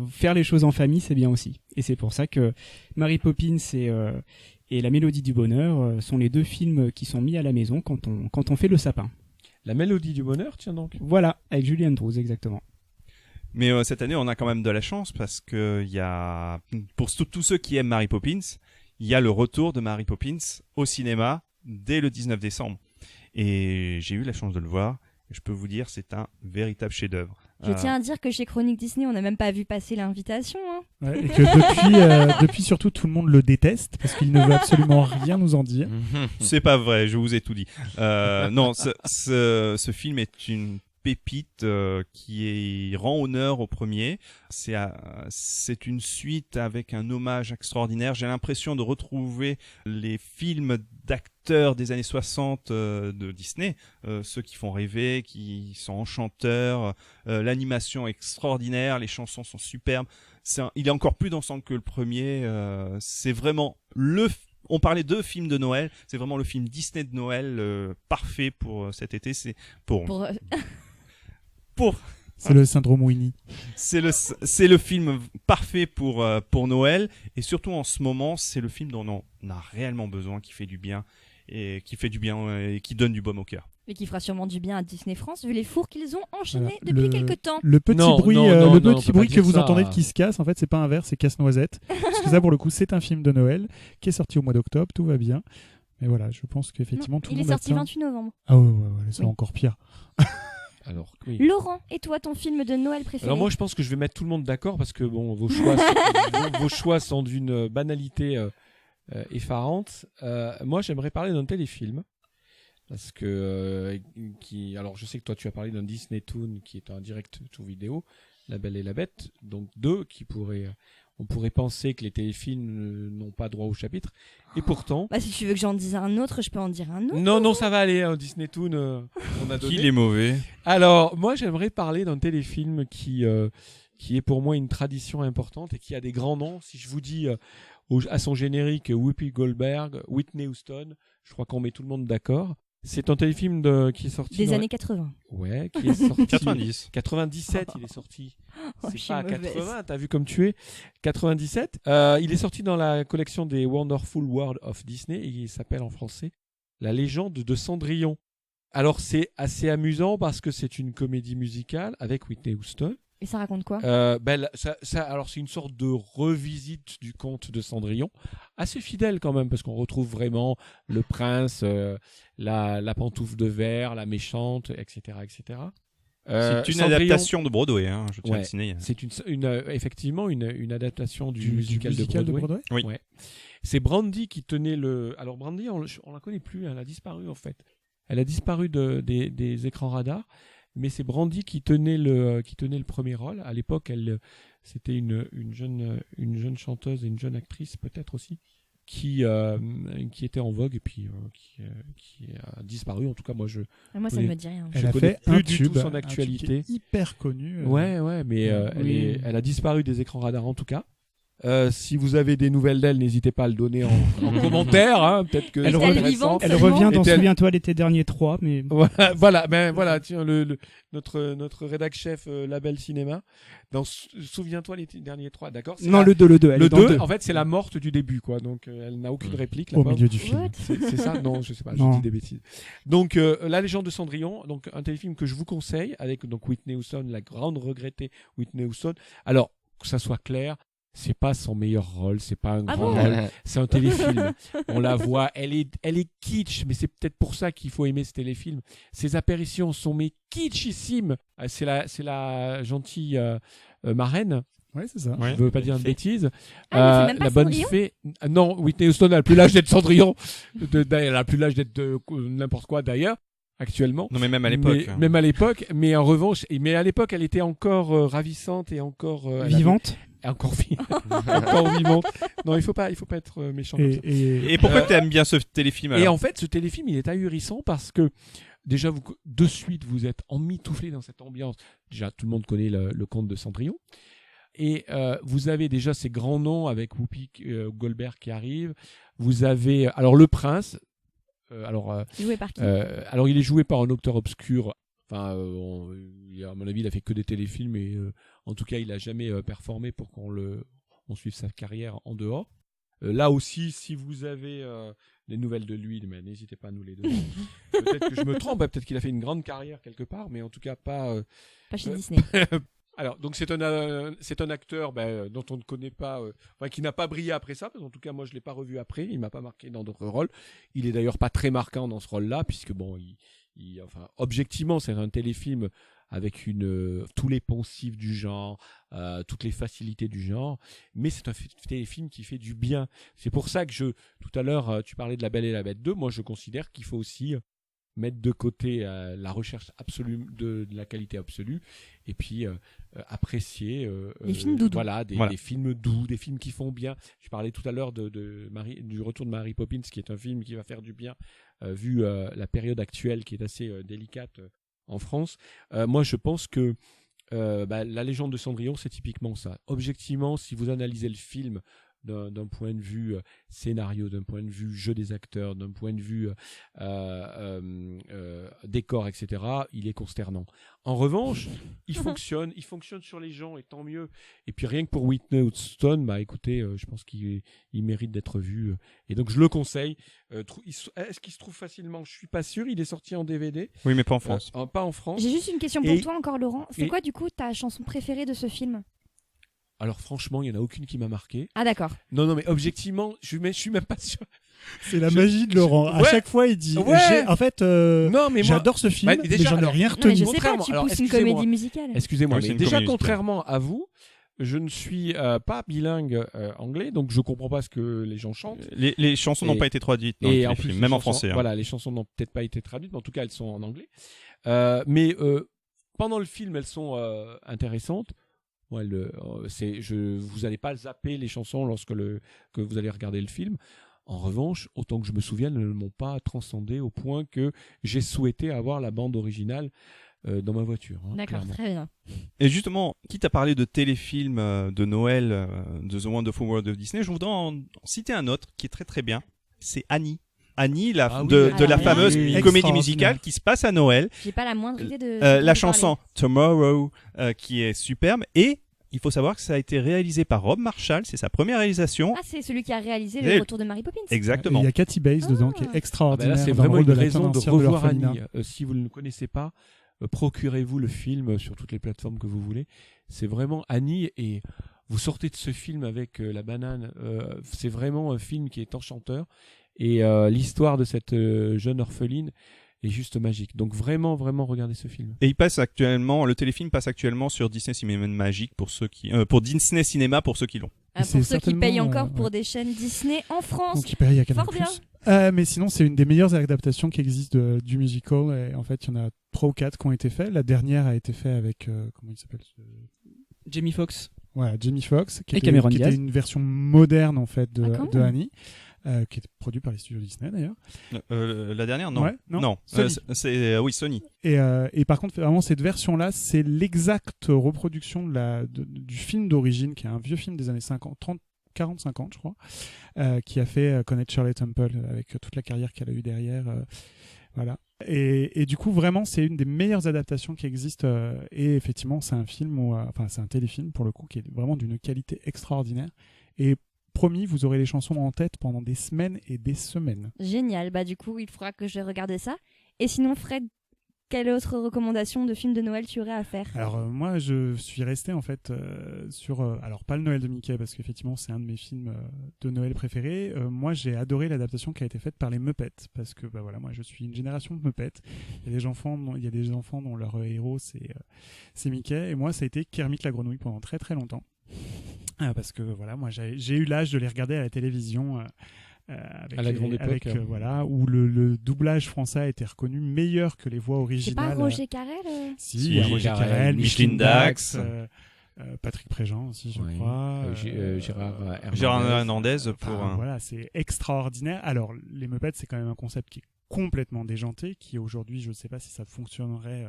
faire les choses en famille, c'est bien aussi. Et c'est pour ça que Mary Poppins et La Mélodie du Bonheur sont les deux films qui sont mis à la maison quand on fait le sapin. La Mélodie du Bonheur, tiens donc. Voilà, avec Julie Andrews, exactement. Mais cette année, on a quand même de la chance parce que il y a, pour tous ceux qui aiment Mary Poppins, il y a le retour de Mary Poppins au cinéma dès le 19 décembre. Et j'ai eu la chance de le voir. Et je peux vous dire, c'est un véritable chef-d'œuvre. Je tiens à dire que chez Chronique Disney, on n'a même pas vu passer l'invitation. Ouais, et que depuis surtout, tout le monde le déteste parce qu'il ne veut absolument rien nous en dire. C'est pas vrai, je vous ai tout dit. Non, ce film est une pépite qui rend honneur au premier. C'est une suite avec un hommage extraordinaire. J'ai l'impression de retrouver les films d'acteurs des années 60 de Disney, ceux qui font rêver, qui sont enchanteurs, l'animation extraordinaire, les chansons sont superbes. Il est encore plus dansant que le premier. C'est vraiment on parlait de films de Noël, c'est vraiment le film Disney de Noël parfait pour cet été. C'est c'est le syndrome Winnie. C'est le film parfait pour Noël, et surtout en ce moment, c'est le film dont on a réellement besoin, qui fait du bien et qui donne du baume au cœur. Et qui fera sûrement du bien à Disney France, vu les fours qu'ils ont enchaînés depuis quelques temps. Le petit bruit que vous entendez qui se casse, en fait, c'est pas un verre, c'est casse-noisette. Parce que ça, pour le coup, c'est un film de Noël qui est sorti au mois d'octobre, tout va bien. Mais voilà, je pense qu'effectivement, tout le monde il est sorti 28 novembre. Ah ouais, c'est encore pire. Alors, oui. Laurent, et toi, ton film de Noël préféré? Alors moi, je pense que je vais mettre tout le monde d'accord parce que bon, vos choix sont d'une banalité effarante. Moi, j'aimerais parler d'un téléfilm parce que alors je sais que toi, tu as parlé d'un Disney Toon qui est un direct to vidéo, La Belle et la Bête, donc on pourrait penser que les téléfilms n'ont pas droit au chapitre, et pourtant... si tu veux que j'en dise un autre, je peux en dire un autre. Non, ça va aller, Disney Toon, on a donné. Qu'il est mauvais. Alors, moi, j'aimerais parler d'un téléfilm qui qui est pour moi une tradition importante et qui a des grands noms. Si je vous dis à son générique Whoopi Goldberg, Whitney Houston, je crois qu'on met tout le monde d'accord. C'est un téléfilm qui est sorti Des années 80. Ouais, qui est sorti 90. 97, il est sorti. Oh, C'est je suis pas mauvaise. 80, t'as vu comme tu es. 97. Il est sorti dans la collection des Wonderful World of Disney et il s'appelle en français La légende de Cendrillon. Alors c'est assez amusant parce que c'est une comédie musicale avec Whitney Houston. Et ça raconte quoi? Alors c'est une sorte de revisite du conte de Cendrillon, assez fidèle quand même parce qu'on retrouve vraiment le prince, la pantoufle de verre, la méchante, etc., etc. C'est une Cendrillon, adaptation de Broadway, hein, je tiens à le signaler. c'est effectivement une adaptation du musical de Broadway. Oui. Ouais. C'est Brandy qui tenait le. Alors Brandy, on la connaît plus, elle a disparu en fait. Elle a disparu des écrans radars. Mais c'est Brandy qui tenait le premier rôle. À l'époque, c'était une jeune chanteuse et une jeune actrice peut-être aussi qui était en vogue et puis qui a disparu. En tout cas, moi Moi, ça ne me dit rien. je Elle a connais fait plus un du tube, tout son un tube actualité. qui est hyper connu. Ouais, mais Oui. elle a disparu des écrans radars en tout cas. Si vous avez des nouvelles d'elle, n'hésitez pas à le donner en commentaire. Hein, peut-être que Elle c'est revient- intéressant. Elle Seulement. revient dans Était-elle- Souviens-toi l'été dernier 3, mais Voilà, tiens, notre rédac chef Label Cinéma. Souviens-toi les derniers 3, d'accord? C'est non, le 2, elle le est dans le 2, 2. en fait, c'est la morte du début, quoi. Donc, elle n'a aucune réplique. la Au pauvre. milieu du film. What? C'est ça? Non, je sais pas, Non. je dis des bêtises. Donc, La légende de Cendrillon, donc un téléfilm que je vous conseille, avec donc Whitney Houston, la grande regrettée Whitney Houston. Alors, que ça soit clair, c'est pas son meilleur rôle, c'est pas un Ah grand bon rôle, c'est un téléfilm. On la voit, elle est kitsch, mais c'est peut-être pour ça qu'il faut aimer ce téléfilm. Ses apparitions sont mais kitschissimes. C'est la gentille marraine. Ouais, c'est ça. Ouais. Je veux pas dire de bêtises. Ah, mais c'est même pas la bonne Cendrillon fée. Non, Whitney Houston n'a plus l'âge d'être Cendrillon. Elle a plus l'âge d'être n'importe quoi d'ailleurs, actuellement. Non, mais même à l'époque. Mais- Même à l'époque. Mais en revanche, mais à l'époque, elle était encore ravissante et encore elle avait- Vivante. encore encore vivante. Non, il faut pas être méchant. Comme ça. Et pourquoi tu aimes bien ce téléfilm Et alors en fait, ce téléfilm, il est ahurissant parce que déjà, de suite, vous êtes emmitouflé dans cette ambiance. Déjà, tout le monde connaît le conte de Cendrillon. Et vous avez déjà ces grands noms avec Whoopi Goldberg qui arrivent. Vous avez alors le prince. Joué par qui? Alors il est joué par un acteur obscur. Enfin, à mon avis, il a fait que des téléfilms et en tout cas, il a jamais performé pour on suive sa carrière en dehors. Là aussi, si vous avez des nouvelles de lui, mais n'hésitez pas à nous les donner. Peut-être que je me trompe, peut-être qu'il a fait une grande carrière quelque part, mais en tout cas pas. Pas chez Disney. Alors, donc c'est un acteur dont on ne connaît pas, qui n'a pas brillé après ça, parce qu'en tout cas moi je l'ai pas revu après, il m'a pas marqué dans d'autres rôles. Il est d'ailleurs pas très marquant dans ce rôle-là, puisque objectivement c'est un téléfilm avec tous les poncifs du genre, toutes les facilités du genre, mais c'est un téléfilm qui fait du bien. C'est pour ça que tout à l'heure tu parlais de La Belle et la Bête 2, moi je considère qu'il faut aussi mettre de côté la recherche absolue de la qualité absolue et puis apprécier Les films doudous. des films doux, des films qui font bien. Je parlais tout à l'heure du retour de Mary Poppins, qui est un film qui va faire du bien vu la période actuelle qui est assez délicate en France. Moi je pense que La légende de Cendrillon, c'est typiquement ça. Objectivement, si vous analysez le film d'un point de vue scénario, d'un point de vue jeu des acteurs, d'un point de vue décor, etc., il est consternant. En revanche, il fonctionne sur les gens, et tant mieux. Et puis rien que pour Whitney Houston, écoutez, je pense qu'il mérite d'être vu. Et donc je le conseille. Est-ce qu'il se trouve facilement? Je suis pas sûr. Il est sorti en DVD. Oui, mais pas en France. Pas en France. J'ai juste une question pour Et- toi encore, Laurent. C'est et- quoi du coup ta chanson préférée de ce film? Alors franchement, il y en a aucune qui m'a marqué. Ah d'accord. Non, mais objectivement, je suis même pas sûr. C'est la magie de Laurent. À Ouais. chaque fois, il dit Ouais. en fait, Non, mais moi, j'adore ce film, Bah, mais déjà, j'en ai alors- rien Non mais retenu. je sais pas, Contrairement- tu alors, pousses une excusez-moi. comédie musicale. excusez-moi, Oui, c'est mais une déjà comédie contrairement à vous, je ne suis pas bilingue anglais, donc je comprends pas ce que les gens chantent. Les chansons n'ont Et- pas été traduites dans le Et en téléfilm, plus, même les en chansons- français. hein. Voilà, les chansons n'ont peut-être pas été traduites, mais en tout cas, elles sont en anglais. Mais pendant le film, elles sont intéressantes. Ouais, vous n'allez pas zapper les chansons que vous allez regarder le film. En revanche, autant que je me souvienne, elles ne m'ont pas transcendé au point que j'ai souhaité avoir la bande originale dans ma voiture. D'accord, clairement. très bien. Et justement, quitte à parler de téléfilms de Noël de The Wonderful World of Disney, je voudrais en citer un autre qui est très très bien. C'est Annie. Annie, de la alors, fameuse oui. comédie musicale qui se passe à Noël. J'ai pas la moindre idée de. La chanson Tomorrow qui est superbe, et il faut savoir que ça a été réalisé par Rob Marshall, c'est sa première réalisation. Ah, c'est celui qui a réalisé Et- Le Retour de Mary Poppins. Exactement. Il y a Cathy Bates dedans qui est Ah ben extraordinaire. là, c'est dans le vraiment rôle une de la raison de tenancière revoir l'orphelinat. Annie. Si vous ne le connaissez pas, procurez-vous le film sur toutes les plateformes que vous voulez. C'est vraiment Annie, et vous sortez de ce film avec la banane. C'est vraiment un film qui est enchanteur, et l'histoire de cette jeune orpheline est juste magique. Donc vraiment, vraiment, regardez ce film. Et le téléfilm passe actuellement sur Disney Cinéma Magique pour Disney Cinéma pour ceux qui l'ont. Ah, C'est pour ceux qui payent certainement, encore pour ouais. des chaînes Disney en France. Donc il paye à Canal+. Fort bien. Mais sinon, c'est une des meilleures adaptations qui existent du musical. Et en fait, il y en a 3 ou 4 qui ont été faits. La dernière a été faite avec comment il s'appelle Jamie Foxx. Voilà, Jamie Foxx, qui Et était, Cameron qui était Diaz. une version moderne en fait Ah, quand de même. Annie, qui est produite par les studios Disney d'ailleurs. La dernière, non. Ouais, non. Sony. Oui, Sony. Et par contre, vraiment cette version-là, c'est l'exacte reproduction du film d'origine, qui est un vieux film des années 40-50, je crois, qui a fait connaître Shirley Temple avec toute la carrière qu'elle a eue derrière. Voilà. Et du coup, vraiment, c'est une des meilleures adaptations qui existent. Et effectivement, c'est un film, c'est un téléfilm pour le coup, qui est vraiment d'une qualité extraordinaire. Et promis, vous aurez les chansons en tête pendant des semaines et des semaines. Génial. Bah du coup, il faudra que je regarde ça. Et sinon, Fred, quelle autre recommandation de film de Noël tu aurais à faire? Alors moi, je suis resté en fait sur, alors pas le Noël de Mickey parce qu'effectivement c'est un de mes films de Noël préférés. Moi, j'ai adoré l'adaptation qui a été faite par les Muppets parce que bah voilà, moi je suis une génération de Muppets. Il y a des enfants dont leur héros c'est Mickey, et moi ça a été Kermit la grenouille pendant très très longtemps. Parce que voilà, moi j'ai eu l'âge de les regarder à la télévision. Avec À la grande époque. voilà, où le doublage français a été reconnu meilleur que les voix C'est originales. pas Roger Carrel Si, Si, il y a Roger Roger Carrel, Carrel, Micheline Micheline Dax, Patrick Préjean aussi, je Ouais. crois. Gérard Hernandez. Gérard Hernandez Voilà, c'est extraordinaire. Alors, les Muppets, c'est quand même un concept qui est complètement déjanté, qui aujourd'hui, je ne sais pas si ça fonctionnerait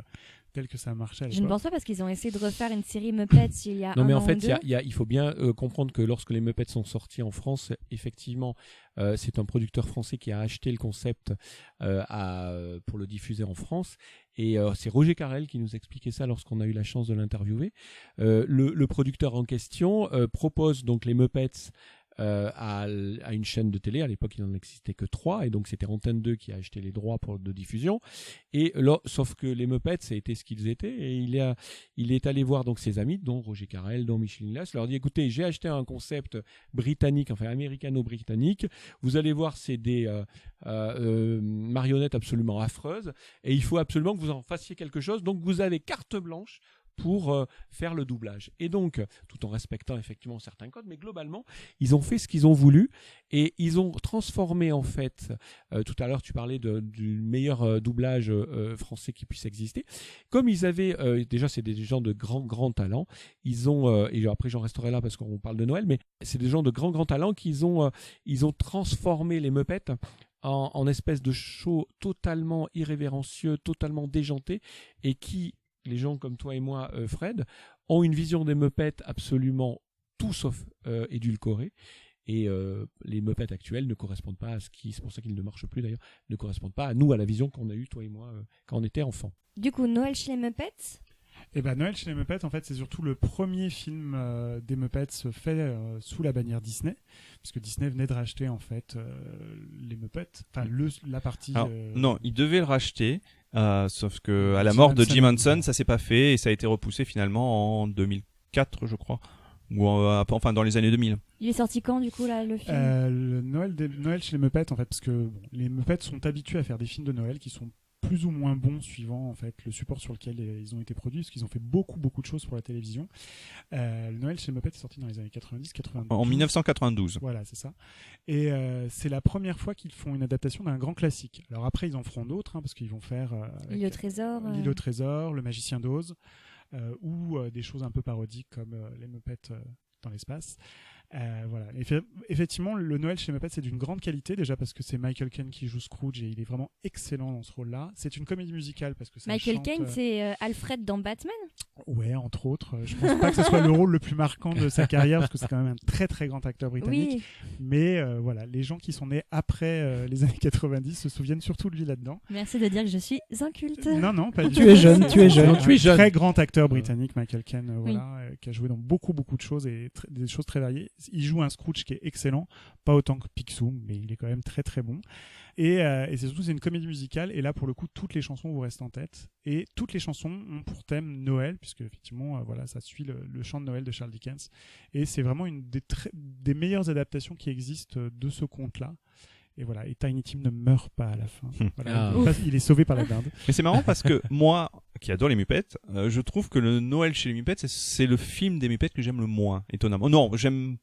tel que ça marchait à Je ne l'époque. pense pas, parce qu'ils ont essayé de refaire une série Muppets il y a Non, un mais en an fait, ou deux. il faut bien comprendre que lorsque les Muppets sont sortis en France, effectivement, c'est un producteur français qui a acheté le concept pour le diffuser en France. Et c'est Roger Carrel qui nous expliquait ça lorsqu'on a eu la chance de l'interviewer. Le producteur en question propose donc les Muppets à une chaîne de télé. À l'époque, il n'en existait que 3, et donc c'était Antenne 2 qui a acheté les droits de diffusion. Et là, sauf que les Muppets, ça a été ce qu'ils étaient, et il est allé voir donc ses amis, dont Roger Carrel, dont Micheline Dax, leur dit: écoutez, j'ai acheté un concept britannique, enfin américano-britannique. Vous allez voir, c'est des marionnettes absolument affreuses, et il faut absolument que vous en fassiez quelque chose. Donc vous avez carte blanche pour faire le doublage. Et donc, tout en respectant effectivement certains codes, mais globalement, ils ont fait ce qu'ils ont voulu, et ils ont transformé en fait, tout à l'heure tu parlais du meilleur doublage français qui puisse exister, comme ils avaient, déjà c'est des gens de grands talents, ils ont, et après j'en resterai là parce qu'on parle de Noël, mais c'est des gens de grands talents ils ont transformé les Muppets en espèce de show totalement irrévérencieux, totalement déjanté, et qui, les gens comme toi et moi, Fred, ont une vision des Muppets absolument tout sauf édulcorée. Et les Muppets actuels ne correspondent pas à c'est pour ça qu'ils ne marchent plus d'ailleurs, ne correspondent pas à nous, à la vision qu'on a eue, toi et moi, quand on était enfants. Du coup, Noël chez les Muppets. Et ben Noël chez les Muppets, en fait, c'est surtout le premier film des Muppets fait sous la bannière Disney, puisque Disney venait de racheter en fait les Muppets, enfin la partie. Alors, non, ils devaient le racheter, sauf que à la Jim mort de Henson. Jim Henson, ça s'est pas fait, et ça a été repoussé finalement en 2004, je crois, ou enfin dans les années 2000. Il est sorti quand, du coup, là, le film? Le Noël chez les Muppets, en fait, parce que les Muppets sont habitués à faire des films de Noël qui sont plus ou moins bons suivant en fait le support sur lequel ils ont été produits, parce qu'ils ont fait beaucoup de choses pour la télévision. Le Noël chez les Muppets est sorti dans les années 90-92. En 1992. Voilà, c'est ça. Et c'est la première fois qu'ils font une adaptation d'un grand classique. Alors après, ils en feront d'autres, parce qu'ils vont faire L'île au trésor. L'île au trésor, le magicien d'Oz, ou des choses un peu parodiques comme les Muppets dans l'espace. Voilà. Effectivement, le Noël chez les Muppets, c'est d'une grande qualité, déjà parce que c'est Michael Caine qui joue Scrooge et il est vraiment excellent dans ce rôle-là. C'est une comédie musicale parce que ça Michael chante, Caine, c'est Alfred dans Batman. Ouais, entre autres. Je pense pas que ce soit le rôle le plus marquant de sa carrière parce que c'est quand même un très très grand acteur britannique. Oui. Mais voilà, les gens qui sont nés après les années 90 se souviennent surtout de lui là-dedans. Merci de dire que je suis inculte. Non, pas du tout. Tu es jeune, tu es jeune. Un Tu es jeune. Très grand acteur britannique, Michael Caine, qui a joué dans beaucoup de choses et des choses très variées. Il joue un Scrooge qui est excellent, pas autant que Picsou, mais il est quand même très très bon. Et c'est surtout c'est une comédie musicale et là pour le coup toutes les chansons vous restent en tête et toutes les chansons ont pour thème Noël puisque effectivement voilà ça suit le chant de Noël de Charles Dickens et c'est vraiment une des meilleures adaptations qui existent de ce conte-là. Et voilà, et Tiny Tim ne meurt pas à la fin. Voilà, il est sauvé par la dinde. Mais c'est marrant parce que moi, qui adore les Muppets, je trouve que le Noël chez les Muppets, c'est le film des Muppets que j'aime le moins, étonnamment. Non, j'aime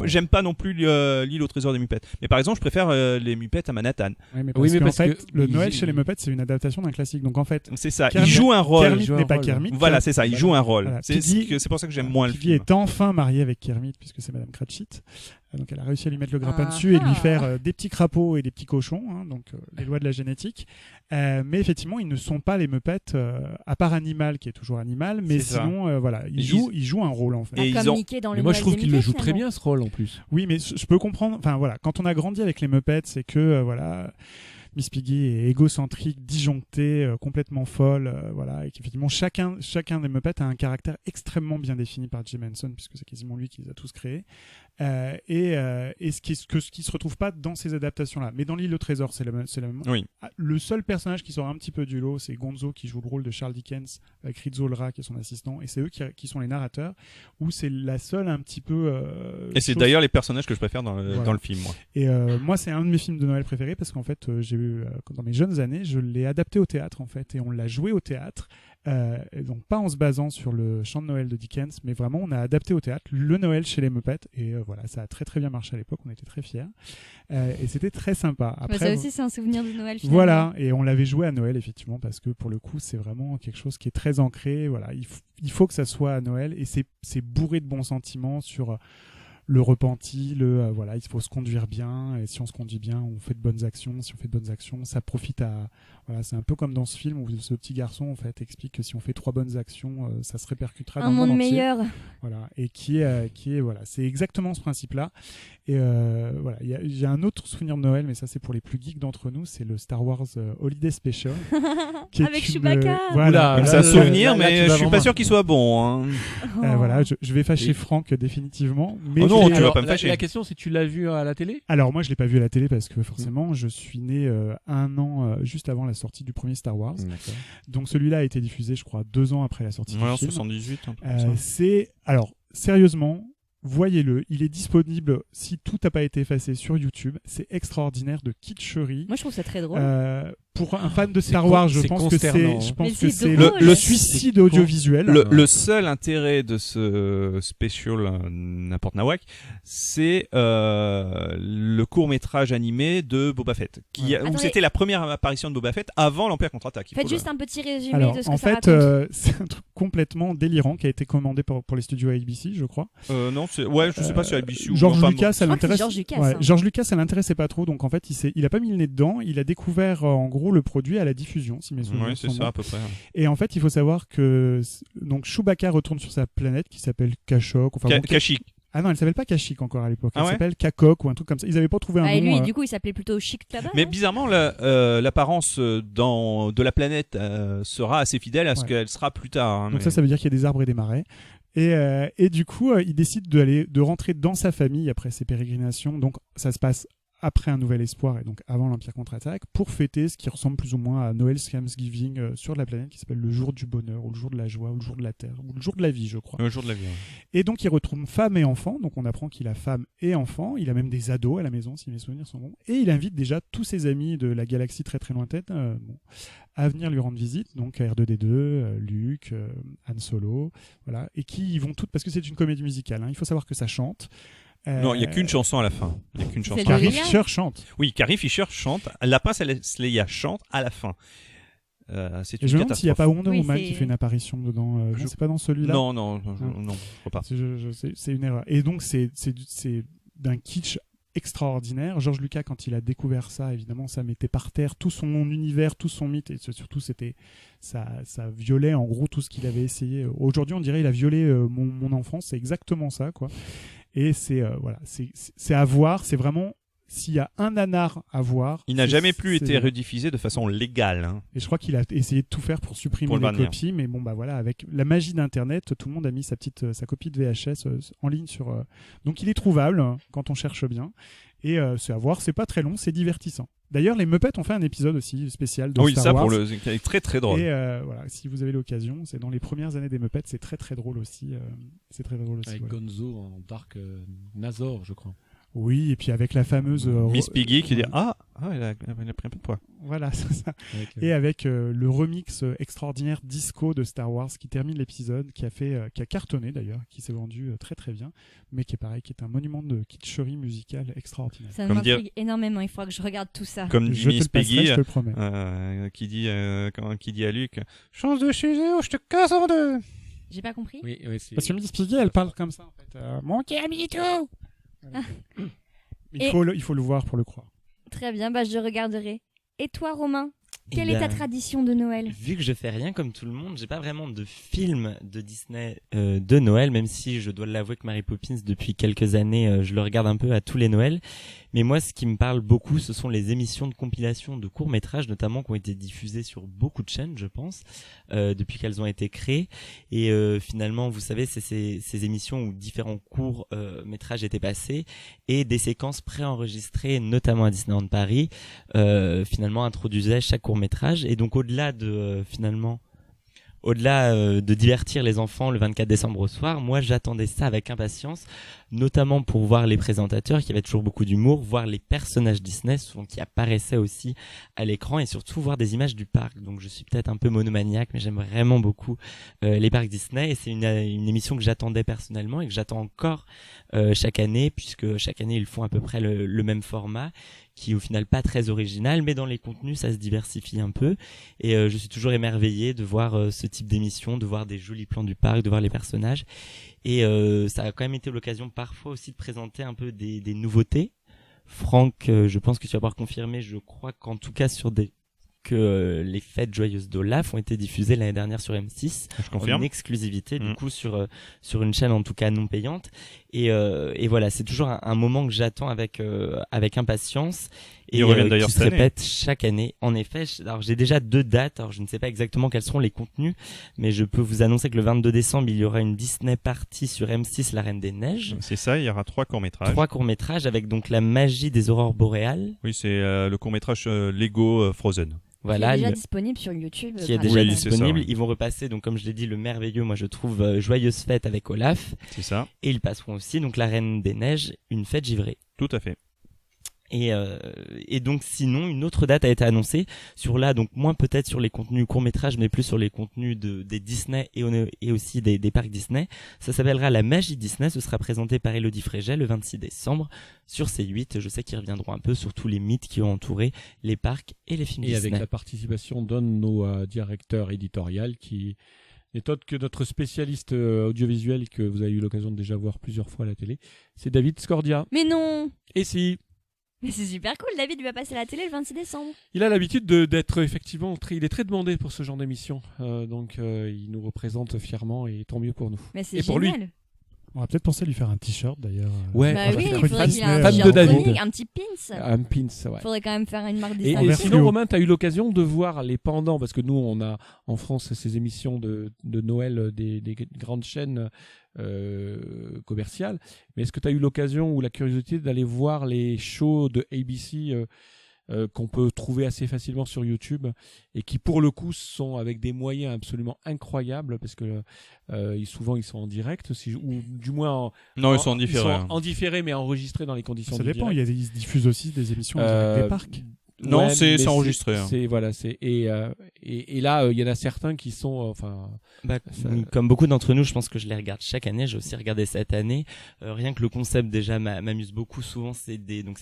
j'aime pas non plus l'île au trésor des Muppets. Mais par exemple, je préfère les Muppets à Manhattan. Ouais, mais parce que le Noël chez les Muppets, c'est une adaptation d'un classique. Donc en fait, c'est ça. Il joue un rôle. Kermit n'est pas Kermit. Voilà, c'est ça. Il joue un rôle. Voilà. C'est pour ça que j'aime moins le film. Piggy est enfin mariée avec Kermit puisque c'est Madame Cratchit. Donc elle a réussi à lui mettre le grappin Ah. dessus et de lui faire des petits crapauds et des petits cochons, hein, donc les lois de la génétique. Mais effectivement, ils ne sont pas les Muppets, à part Animal qui est toujours Animal, mais C'est sinon, voilà, ils jouent un rôle en fait. Et Comme ils ont- Mickey dans le Mais moi, je Noël trouve des qu'il le Muppets, joue très finalement. bien ce rôle en plus. Oui, mais je peux comprendre. Enfin voilà, quand on a grandi avec les Muppets, c'est que voilà, Miss Piggy est égocentrique, disjonctée, complètement folle, voilà, et qu'effectivement chacun des Muppets a un caractère extrêmement bien défini par Jim Henson puisque c'est quasiment lui qui les a tous créés. Et ce qui se retrouve pas dans ces adaptations-là, mais dans l'île au trésor, c'est la même. Oui. Le seul personnage qui sort un petit peu du lot, c'est Gonzo qui joue le rôle de Charles Dickens avec Rizzo le rat qui est son assistant, et c'est eux qui sont les narrateurs. Où c'est la seule un petit peu. Et c'est chose- d'ailleurs les personnages que je préfère dans Voilà. le film, moi. Et moi, c'est un de mes films de Noël préférés parce qu'en fait, j'ai eu dans mes jeunes années, je l'ai adapté au théâtre en fait, et on l'a joué au théâtre. Et donc pas en se basant sur le chant de Noël de Dickens, mais vraiment on a adapté au théâtre le Noël chez les Muppets et voilà, ça a très très bien marché à l'époque, on était très fiers et c'était très sympa. Après, Ça aussi, c'est un souvenir de Noël. Finalement. voilà, et on l'avait joué à Noël effectivement parce que pour le coup c'est vraiment quelque chose qui est très ancré. Voilà, il faut que ça soit à Noël et c'est bourré de bons sentiments sur le repenti, voilà, il faut se conduire bien et si on se conduit bien, on fait de bonnes actions. Si on fait de bonnes actions, ça profite à voilà, c'est un peu comme dans ce film où ce petit garçon en fait explique que si on fait 3 bonnes actions, ça se répercutera dans Un le monde monde entier. meilleur. Voilà, et qui est voilà, c'est exactement ce principe-là. Et voilà, j'ai un autre souvenir de Noël, mais ça c'est pour les plus geeks d'entre nous, c'est le Star Wars Holiday Special, qui est Avec une, Chewbacca. voilà, Oula, C'est un là, souvenir, là, tu mais vas je suis pas vraiment- sûr qu'il soit bon. Hein. Oh. voilà, je vais fâcher Franck définitivement. Mais Oh non, je- tu vas pas me la, fâcher. la question, c'est tu l'as vu à la télé? Alors moi je l'ai pas vu à la télé parce que forcément je suis né 1 an juste avant la sortie du premier Star Wars. Donc celui-là a été diffusé je crois 2 ans après la sortie Ouais, en du film. 78. Un truc comme ça. Alors sérieusement, voyez-le, il est disponible si tout n'a pas été effacé sur YouTube. C'est extraordinaire de kitscherie. Moi, je trouve ça très drôle. Pour un fan de Star Wars, je c'est pense que consternant, c'est, je hein. pense Mais que c'est c'est drôle. le suicide audiovisuel. Le seul intérêt de ce special n'importe nawak, c'est le court-métrage animé de Boba Fett, où Attendez. c'était la première apparition de Boba Fett avant l'Empire contre-attaque. Il Faites faut juste un petit résumé Alors, de ce en que ça fait, raconte. c'est un truc complètement délirant qui a été commandé pour les studios ABC, je crois. non, je sais pas si ABC ou George enfin, Lucas, ça Je crois que c'est l'intéresse. George Lucas, Ouais, hein. George Lucas, ça l'intéressait pas trop, donc en fait, il a pas mis le nez dedans. Il a découvert en gros le produit à la diffusion, si mes souvenirs Ouais, c'est sont ça bons. à peu près. Et en fait, il faut savoir que donc Chewbacca retourne sur sa planète qui s'appelle Kashyyyk. Enfin, bon, Kashyyyk. ah non, elle s'appelle pas Kashyyyk encore à l'époque. Ah Elle ouais s'appelle Kakok ou un truc comme ça. Ils avaient pas trouvé un Ah, et nom. lui, du coup, il s'appelait plutôt Chic là-bas. Mais non bizarrement, l'apparence de la planète sera assez fidèle à ce Ouais. qu'elle sera plus tard. Hein, Donc mais- ça veut dire qu'il y a des arbres et des marais. Et du coup, il décide de rentrer dans sa famille après ses pérégrinations. Donc ça se passe après Un Nouvel Espoir et donc avant l'Empire contre-attaque pour fêter ce qui ressemble plus ou moins à Noël Thanksgiving sur la planète qui s'appelle le jour du bonheur ou le jour de la joie ou le jour de la terre ou le jour de la vie, je crois. Le jour de la vie. Ouais. Et donc il retrouve femme et enfant, donc on apprend qu'il a femme et enfant, il a même des ados à la maison si mes souvenirs sont bons, et il invite déjà tous ses amis de la galaxie très très lointaine à venir lui rendre visite, donc R2D2, Luke, Han Solo, voilà, et qui y vont toutes, parce que c'est une comédie musicale, hein, il faut savoir que ça chante. Non, il n'y a qu'une chanson à la fin. Il y a qu'une chanson. de Carrie Leia. Fisher chante. Oui, Carrie Fisher chante. La princesse Leia chante à la fin. C'est Et une je me demande s'il n'y a pas catastrophe. Wonder Oui, Woman c'est- qui fait une apparition dedans. Non, c'est pas dans celui-là. Non, je crois pas. C'est une erreur. Et donc c'est d'un kitsch extraordinaire. George Lucas, quand il a découvert ça, évidemment, ça mettait par terre tout son univers, tout son mythe, et surtout ça violait en gros tout ce qu'il avait essayé. Aujourd'hui, on dirait il a violé mon enfance. C'est exactement ça, quoi. Et c'est à voir. C'est vraiment, s'il y a un nanar à voir. Il n'a jamais plus c'est- été rediffusé de façon légale. Hein. Et je crois qu'il a essayé de tout faire pour supprimer Pour le les bannir. copies, mais bon, bah voilà, avec la magie d'Internet, tout le monde a mis sa copie de VHS en ligne sur. Donc il est trouvable quand on cherche bien. Et c'est à voir, c'est pas très long, c'est divertissant. D'ailleurs, les Muppets ont fait un épisode aussi spécial de Oui, Star ça Wars. qui est très très drôle. Et voilà, si vous avez l'occasion, c'est dans les premières années des Muppets, c'est très très drôle aussi. C'est très drôle aussi. Avec voilà. Gonzo en Dark Nazor, je crois. Oui, et puis avec la fameuse Miss Piggy qui dit il a pris un peu de poids. Voilà, c'est ça. Avec, Et avec le remix extraordinaire disco de Star Wars qui termine l'épisode, qui a cartonné d'ailleurs, qui s'est vendu très très bien, mais qui est pareil, qui est un monument de kitscherie musicale extraordinaire. Ça Comme m'intrigue énormément, il faudra que je regarde tout ça. Comme dit Je te Miss le passerai, Piggy, je te le promets. qui dit à Luc change de chez eux, je te casse en deux. J'ai pas compris. oui, c'est... Parce que Miss Piggy, elle parle comme ça en fait. Mon Camito. Et- Il faut le voir pour le croire. Très bien, bah je regarderai. Et toi, Romain, Eh quelle est ta ben, tradition de Noël? Vu que je fais rien comme tout le monde, j'ai pas vraiment de film de Disney de Noël, même si je dois l'avouer que Mary Poppins, depuis quelques années, je le regarde un peu à tous les Noëls. Mais moi, ce qui me parle beaucoup, ce sont les émissions de compilation de courts-métrages, notamment, qui ont été diffusées sur beaucoup de chaînes, je pense, depuis qu'elles ont été créées. Et finalement, vous savez, c'est ces émissions où différents courts-métrages étaient passés et des séquences préenregistrées, notamment à Disneyland Paris, finalement introduisaient chaque court-métrage. Et donc, au-delà de divertir les enfants le 24 décembre au soir, moi j'attendais ça avec impatience, notamment pour voir les présentateurs qui avaient toujours beaucoup d'humour, voir les personnages Disney souvent qui apparaissaient aussi à l'écran et surtout voir des images du parc. Donc je suis peut-être un peu monomaniaque, mais j'aime vraiment beaucoup les parcs Disney et c'est une émission que j'attendais personnellement et que j'attends encore chaque année, puisque chaque année ils font à peu près le même format, qui est au final pas très original, mais dans les contenus ça se diversifie un peu et je suis toujours émerveillé de voir ce type d'émission, de voir des jolis plans du parc, de voir les personnages et ça a quand même été l'occasion parfois aussi de présenter un peu des nouveautés. Franck, je pense que tu vas pouvoir confirmer, je crois qu'en tout cas les fêtes joyeuses d'Olaf ont été diffusées l'année dernière sur M6 Je confirme. en exclusivité du coup sur une chaîne en tout cas non payante et voilà, c'est toujours un moment que j'attends avec impatience et Ils reviennent d'ailleurs qui se cette année. répète chaque année. En effet, alors j'ai déjà 2 dates, alors je ne sais pas exactement quels seront les contenus, mais je peux vous annoncer que le 22 décembre il y aura une Disney Party sur M6, La Reine des Neiges. C'est ça, il y aura 3 courts-métrages. 3 courts-métrages avec donc la magie des aurores boréales. Oui, c'est le court-métrage Lego Frozen. Voilà, qui est déjà le- disponible sur YouTube. qui est par déjà Oui, exemple. c'est disponible. ça, ouais. Ils vont repasser, donc comme je l'ai dit, le merveilleux, moi je trouve Joyeuse Fête avec Olaf. C'est ça, Et ils passeront aussi donc La Reine des Neiges, une fête givrée. tout à fait. Et donc sinon, une autre date a été annoncée sur là, donc moins peut-être sur les contenus courts-métrages, mais plus sur les contenus des Disney et aussi des parcs Disney. Ça s'appellera La Magie Disney, ce sera présenté par Élodie Frégel le 26 décembre sur C8. Je sais qu'ils reviendront un peu sur tous les mythes qui ont entouré les parcs et les films Et Disney. avec la participation d'un de nos directeurs éditorial qui n'est autre que notre spécialiste audiovisuel que vous avez eu l'occasion de déjà voir plusieurs fois à la télé, c'est David Scordia. Mais non! Et si, Mais c'est super cool, David lui va passer à la télé le 26 décembre. il a l'habitude d'être effectivement il est très demandé pour ce genre d'émission, donc il nous représente fièrement et tant mieux pour nous. Mais c'est Et pour lui. génial. On va peut-être penser à lui faire un t-shirt d'ailleurs. Ouais, Bah on va oui, faire il une faudrait qu'il ait un fan t-shirt de David. chronique, un petit pins. Un pins, ouais. Faudrait quand même faire une marque Et, distinctive. En et vert sinon, fluo. Romain, tu as eu l'occasion de voir les pendants, parce que nous, on a en France ces émissions de Noël des grandes chaînes commerciales. Mais est-ce que tu as eu l'occasion ou la curiosité d'aller voir les shows de ABC qu'on peut trouver assez facilement sur YouTube et qui, pour le coup, sont avec des moyens absolument incroyables, parce que souvent, ils sont en direct, ou du moins Non, ils sont différés. en différé, mais enregistrés dans les conditions Ça du dépend, direct. ils diffusent aussi des émissions en direct des parcs. Non, Ouais, c'est mais enregistré. Hein. C'est voilà, c'est et là il y en a certains qui sont enfin Comme beaucoup d'entre nous, je pense que je les regarde chaque année. J'ai aussi regardé cette année. Rien que le concept déjà m'amuse beaucoup. Souvent, c'est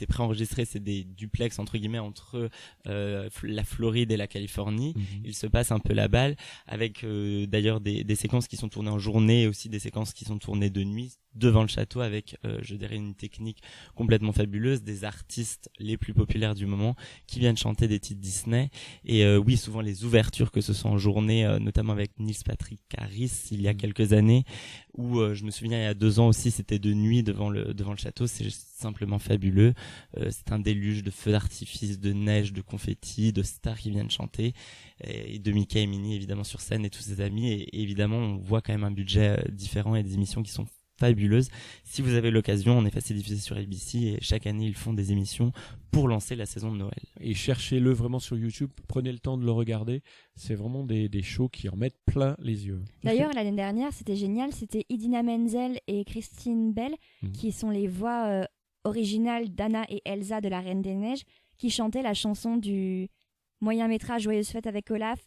préenregistré, c'est des duplex entre guillemets entre la Floride et la Californie. Il se passe un peu la balle avec d'ailleurs des séquences qui sont tournées en journée et aussi des séquences qui sont tournées de nuit devant le château avec je dirais une technique complètement fabuleuse, des artistes les plus populaires du moment qui viennent chanter des titres Disney et oui, souvent les ouvertures, que ce soit en journée, notamment avec Neil Patrick Harris il y a quelques années, ou je me souviens il y a 2 ans aussi, c'était de nuit devant le château. C'est simplement fabuleux. C'est un déluge de feux d'artifice, de neige, de confettis, de stars qui viennent chanter, et de Mickey et Minnie évidemment sur scène et tous ses amis, et évidemment on voit quand même un budget différent et des émissions qui sont fabuleuses. Si vous avez l'occasion, en effet, c'est diffusé sur ABC et chaque année ils font des émissions pour lancer la saison de Noël. Et cherchez-le vraiment sur YouTube, prenez le temps de le regarder, c'est vraiment des shows qui en mettent plein les yeux. D'ailleurs, l'année dernière, c'était génial, c'était Idina Menzel et Christine Bell, qui sont les voix originales d'Anna et Elsa de La Reine des Neiges, qui chantaient la chanson du moyen-métrage Joyeuse Fête avec Olaf,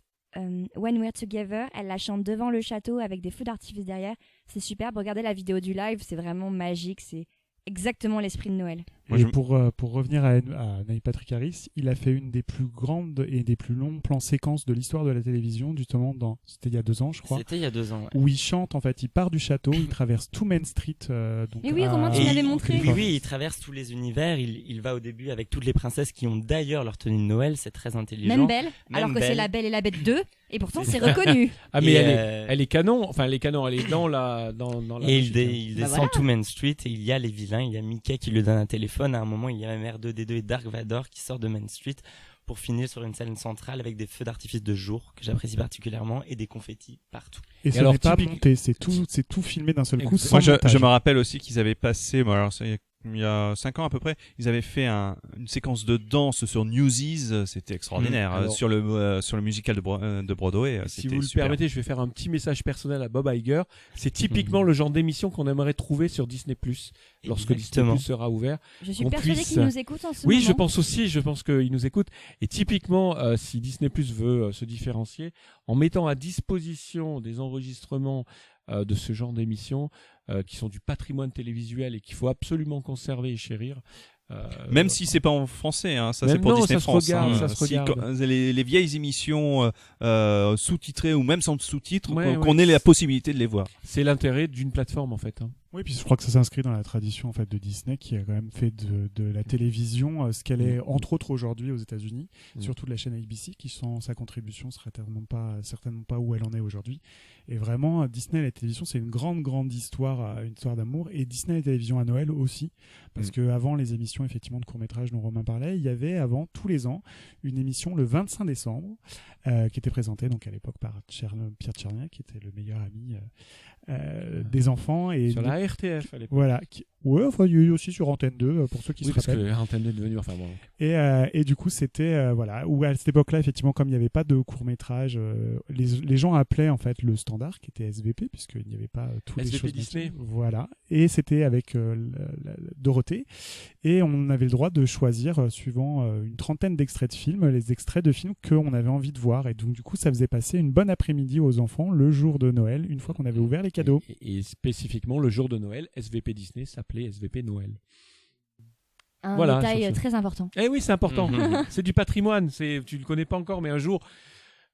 When We're Together. Elle la chante devant le château avec des feux d'artifice derrière. C'est superbe, regardez la vidéo du live, c'est vraiment magique, c'est exactement l'esprit de Noël. Et pour revenir à Neil Patrick Harris, il a fait une des plus grandes et des plus longs plans séquences de l'histoire de la télévision, justement, c'était il y a 2 ans, je crois. C'était il y a 2 ans, ouais. Où il chante, en fait, il part du château, il traverse tout Main Street. Et oui, Romain, tu m'avais montré. Oui, il traverse tous les univers, il va au début avec toutes les princesses qui ont d'ailleurs leur tenue de Noël, c'est très intelligent. Même Belle, alors que c'est La Belle et la Bête 2, et pourtant c'est reconnu. Ah mais elle est canon, enfin elle est canon, elle est dans la et il descend tout Main Street et il y a les vilains, il y a Mickey qui lui donne un téléphone, à un moment il y a même R2D2 et Dark Vador qui sortent de Main Street pour finir sur une scène centrale avec des feux d'artifice de jour que j'apprécie particulièrement et des confettis partout. Et ce n'est pas monté, c'est tout filmé d'un seul coup. Moi je me rappelle aussi qu'ils avaient passé, alors il y a 5 ans à peu près, ils avaient fait une séquence de danse sur Newsies, c'était extraordinaire. Alors, sur le musical de Broadway, si vous le super. permettez, je vais faire un petit message personnel à Bob Iger. C'est typiquement le genre d'émission qu'on aimerait trouver sur Disney+, lorsque Disney+ sera ouvert. Je suis persuadée qu'il nous écoute en ce moment. Oui, je pense aussi, je pense qu'il nous écoute. Et typiquement, si Disney+ veut se différencier, en mettant à disposition des enregistrements de ce genre d'émissions qui sont du patrimoine télévisuel et qu'il faut absolument conserver et chérir. Même si c'est pas en français, hein, ça c'est pour Disney France. Ça se regarde. Les vieilles émissions sous-titrées ou même sans sous-titres, qu'on ait la possibilité de les voir. C'est l'intérêt d'une plateforme en fait. Hein. Oui, puis je crois que ça s'inscrit dans la tradition en fait de Disney qui a quand même fait de la télévision ce qu'elle est entre autres aujourd'hui aux États-Unis, surtout de la chaîne ABC qui sans sa contribution serait certainement pas où elle en est aujourd'hui. Et vraiment Disney et la télévision, c'est une grande histoire, une histoire d'amour, et Disney et la télévision à Noël aussi, parce que avant les émissions effectivement de court-métrage dont Romain parlait, il y avait avant tous les ans une émission le 25 décembre qui était présentée donc à l'époque par Pierre Tchernia qui était le meilleur ami des enfants, et sur la RTF à l'époque. Voilà, enfin il y a eu aussi sur Antenne 2 pour ceux qui se rappellent. Parce que Antenne 2 est devenu enfin bon. Et du coup c'était voilà, où à cette époque-là effectivement comme il n'y avait pas de court-métrage, les gens appelaient en fait le standard qui était SVP puisqu'il n'y avait pas tous les choses Disney. Voilà, et c'était avec Dorothée, et on avait le droit de choisir suivant une trentaine d'extraits de films, les extraits de films qu'on avait envie de voir, et donc du coup ça faisait passer une bonne après-midi aux enfants le jour de Noël une fois qu'on avait ouvert les cadeaux. Et spécifiquement le jour de Noël, SVP Disney s'appelait SVP Noël. Un détail très important. Eh oui, c'est important. C'est du patrimoine. Tu le connais pas encore, mais un jour,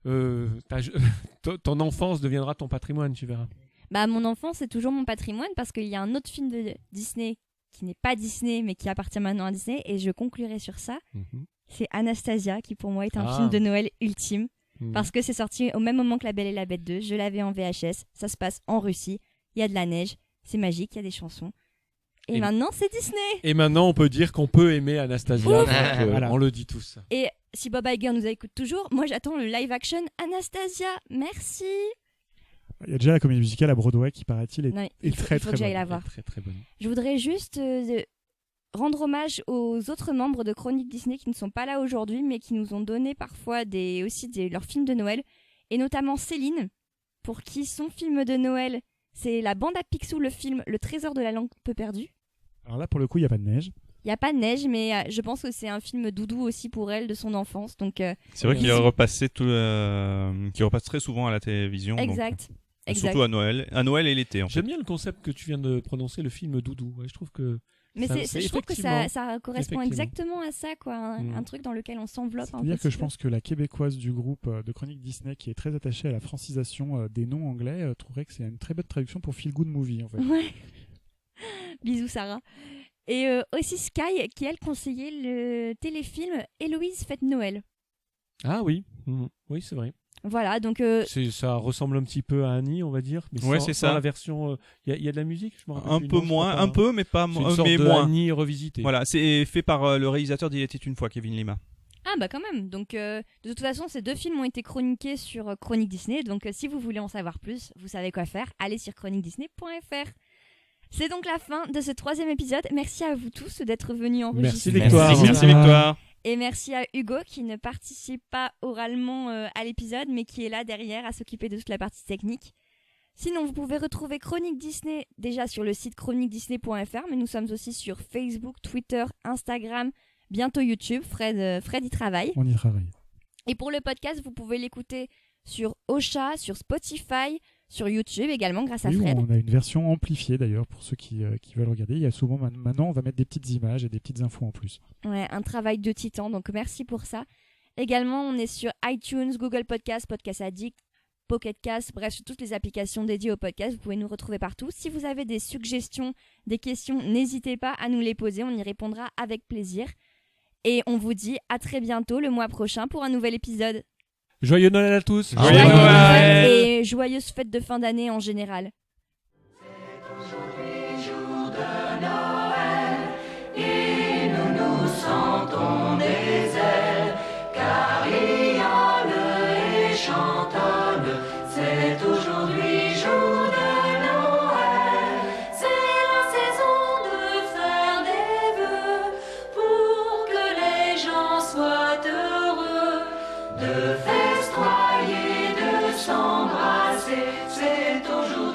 ton enfance deviendra ton patrimoine, tu verras. Bah, mon enfance, c'est toujours mon patrimoine parce qu'il y a un autre film de Disney qui n'est pas Disney, mais qui appartient maintenant à Disney, et je conclurai sur ça. C'est Anastasia, qui pour moi est un film de Noël ultime. Parce que c'est sorti au même moment que La Belle et la Bête 2. Je l'avais en VHS. Ça se passe en Russie. Il y a de la neige. C'est magique. Il y a des chansons. Et maintenant, c'est Disney. Et maintenant, on peut dire qu'on peut aimer Anastasia. Voilà. On le dit tous. Et si Bob Iger nous écoute toujours, moi j'attends le live action Anastasia. Merci. Il y a déjà la comédie musicale à Broadway qui, paraît-il, est très très bonne. Très bonne. Je voudrais juste rendre hommage aux autres membres de Chronique Disney qui ne sont pas là aujourd'hui, mais qui nous ont donné parfois leurs films de Noël, et notamment Céline, pour qui son film de Noël, c'est la bande à Picsou, le film Le Trésor de la lampe perdue. Alors là, pour le coup, il n'y a pas de neige. Il n'y a pas de neige, mais je pense que c'est un film doudou aussi pour elle de son enfance. Donc, C'est vrai qu'il est repassé qu'il repasse très souvent à la télévision. exact. Donc, Exact. surtout à Noël et l'été en fait. J'aime bien le concept que tu viens de prononcer, le film doudou. Ouais, je trouve que Mais je trouve que ça correspond effectivement. exactement à ça, quoi. Un truc dans lequel on s'enveloppe un peu. C'est-à-dire que je pense que la québécoise du groupe de Chronique Disney, qui est très attachée à la francisation des noms anglais, trouverait que c'est une très bonne traduction pour Feel Good Movie, en fait. Ouais. Bisous, Sarah. Et aussi Sky, qui elle conseillait le téléfilm Héloïse fête Noël. Ah oui, oui c'est vrai. Voilà, donc Ça ressemble un petit peu à Annie, on va dire, mais Ouais, sans, c'est sans ça. la version. Il y a de la musique, je me rappelle Un plus, peu non, je moins, crois pas. un peu, mais pas C'est une sorte mais de moins. Annie revisitée. Voilà, c'est fait par le réalisateur d'Il était une fois, Kevin Lima. ah bah quand même. Donc de toute façon, ces 2 films ont été chroniqués sur Chronique Disney. Donc si vous voulez en savoir plus, vous savez quoi faire. Allez sur chroniquedisney.fr. C'est donc la fin de ce 3e épisode. Merci à vous tous d'être venus enregistrer. Merci Victoire. Merci Victoire. Et merci à Hugo qui ne participe pas oralement à l'épisode, mais qui est là derrière à s'occuper de toute la partie technique. Sinon, vous pouvez retrouver Chronique Disney déjà sur le site chroniquedisney.fr, mais nous sommes aussi sur Facebook, Twitter, Instagram, bientôt YouTube. Fred y travaille. On y travaille. Et pour le podcast, vous pouvez l'écouter sur Ocha, sur Spotify, sur YouTube également grâce à Oui, Fred. on a une version amplifiée d'ailleurs pour ceux qui veulent regarder. Il y a souvent maintenant, on va mettre des petites images et des petites infos en plus. Ouais, un travail de titan, donc merci pour ça. Également, on est sur iTunes, Google Podcast, Podcast Addict, Pocket Cast, bref, sur toutes les applications dédiées au podcast. Vous pouvez nous retrouver partout. Si vous avez des suggestions, des questions, n'hésitez pas à nous les poser, on y répondra avec plaisir. Et on vous dit à très bientôt le mois prochain pour un nouvel épisode. Joyeux Noël à tous. Joyeux Noël. Et joyeuses fêtes de fin d'année en général. Sentons des ailes, carillonnent et chantonnent. C'est aujourd'hui jour de Noël. C'est la saison de faire des vœux pour que les gens soient heureux, de festoyer, de s'embrasser. C'est aujourd'hui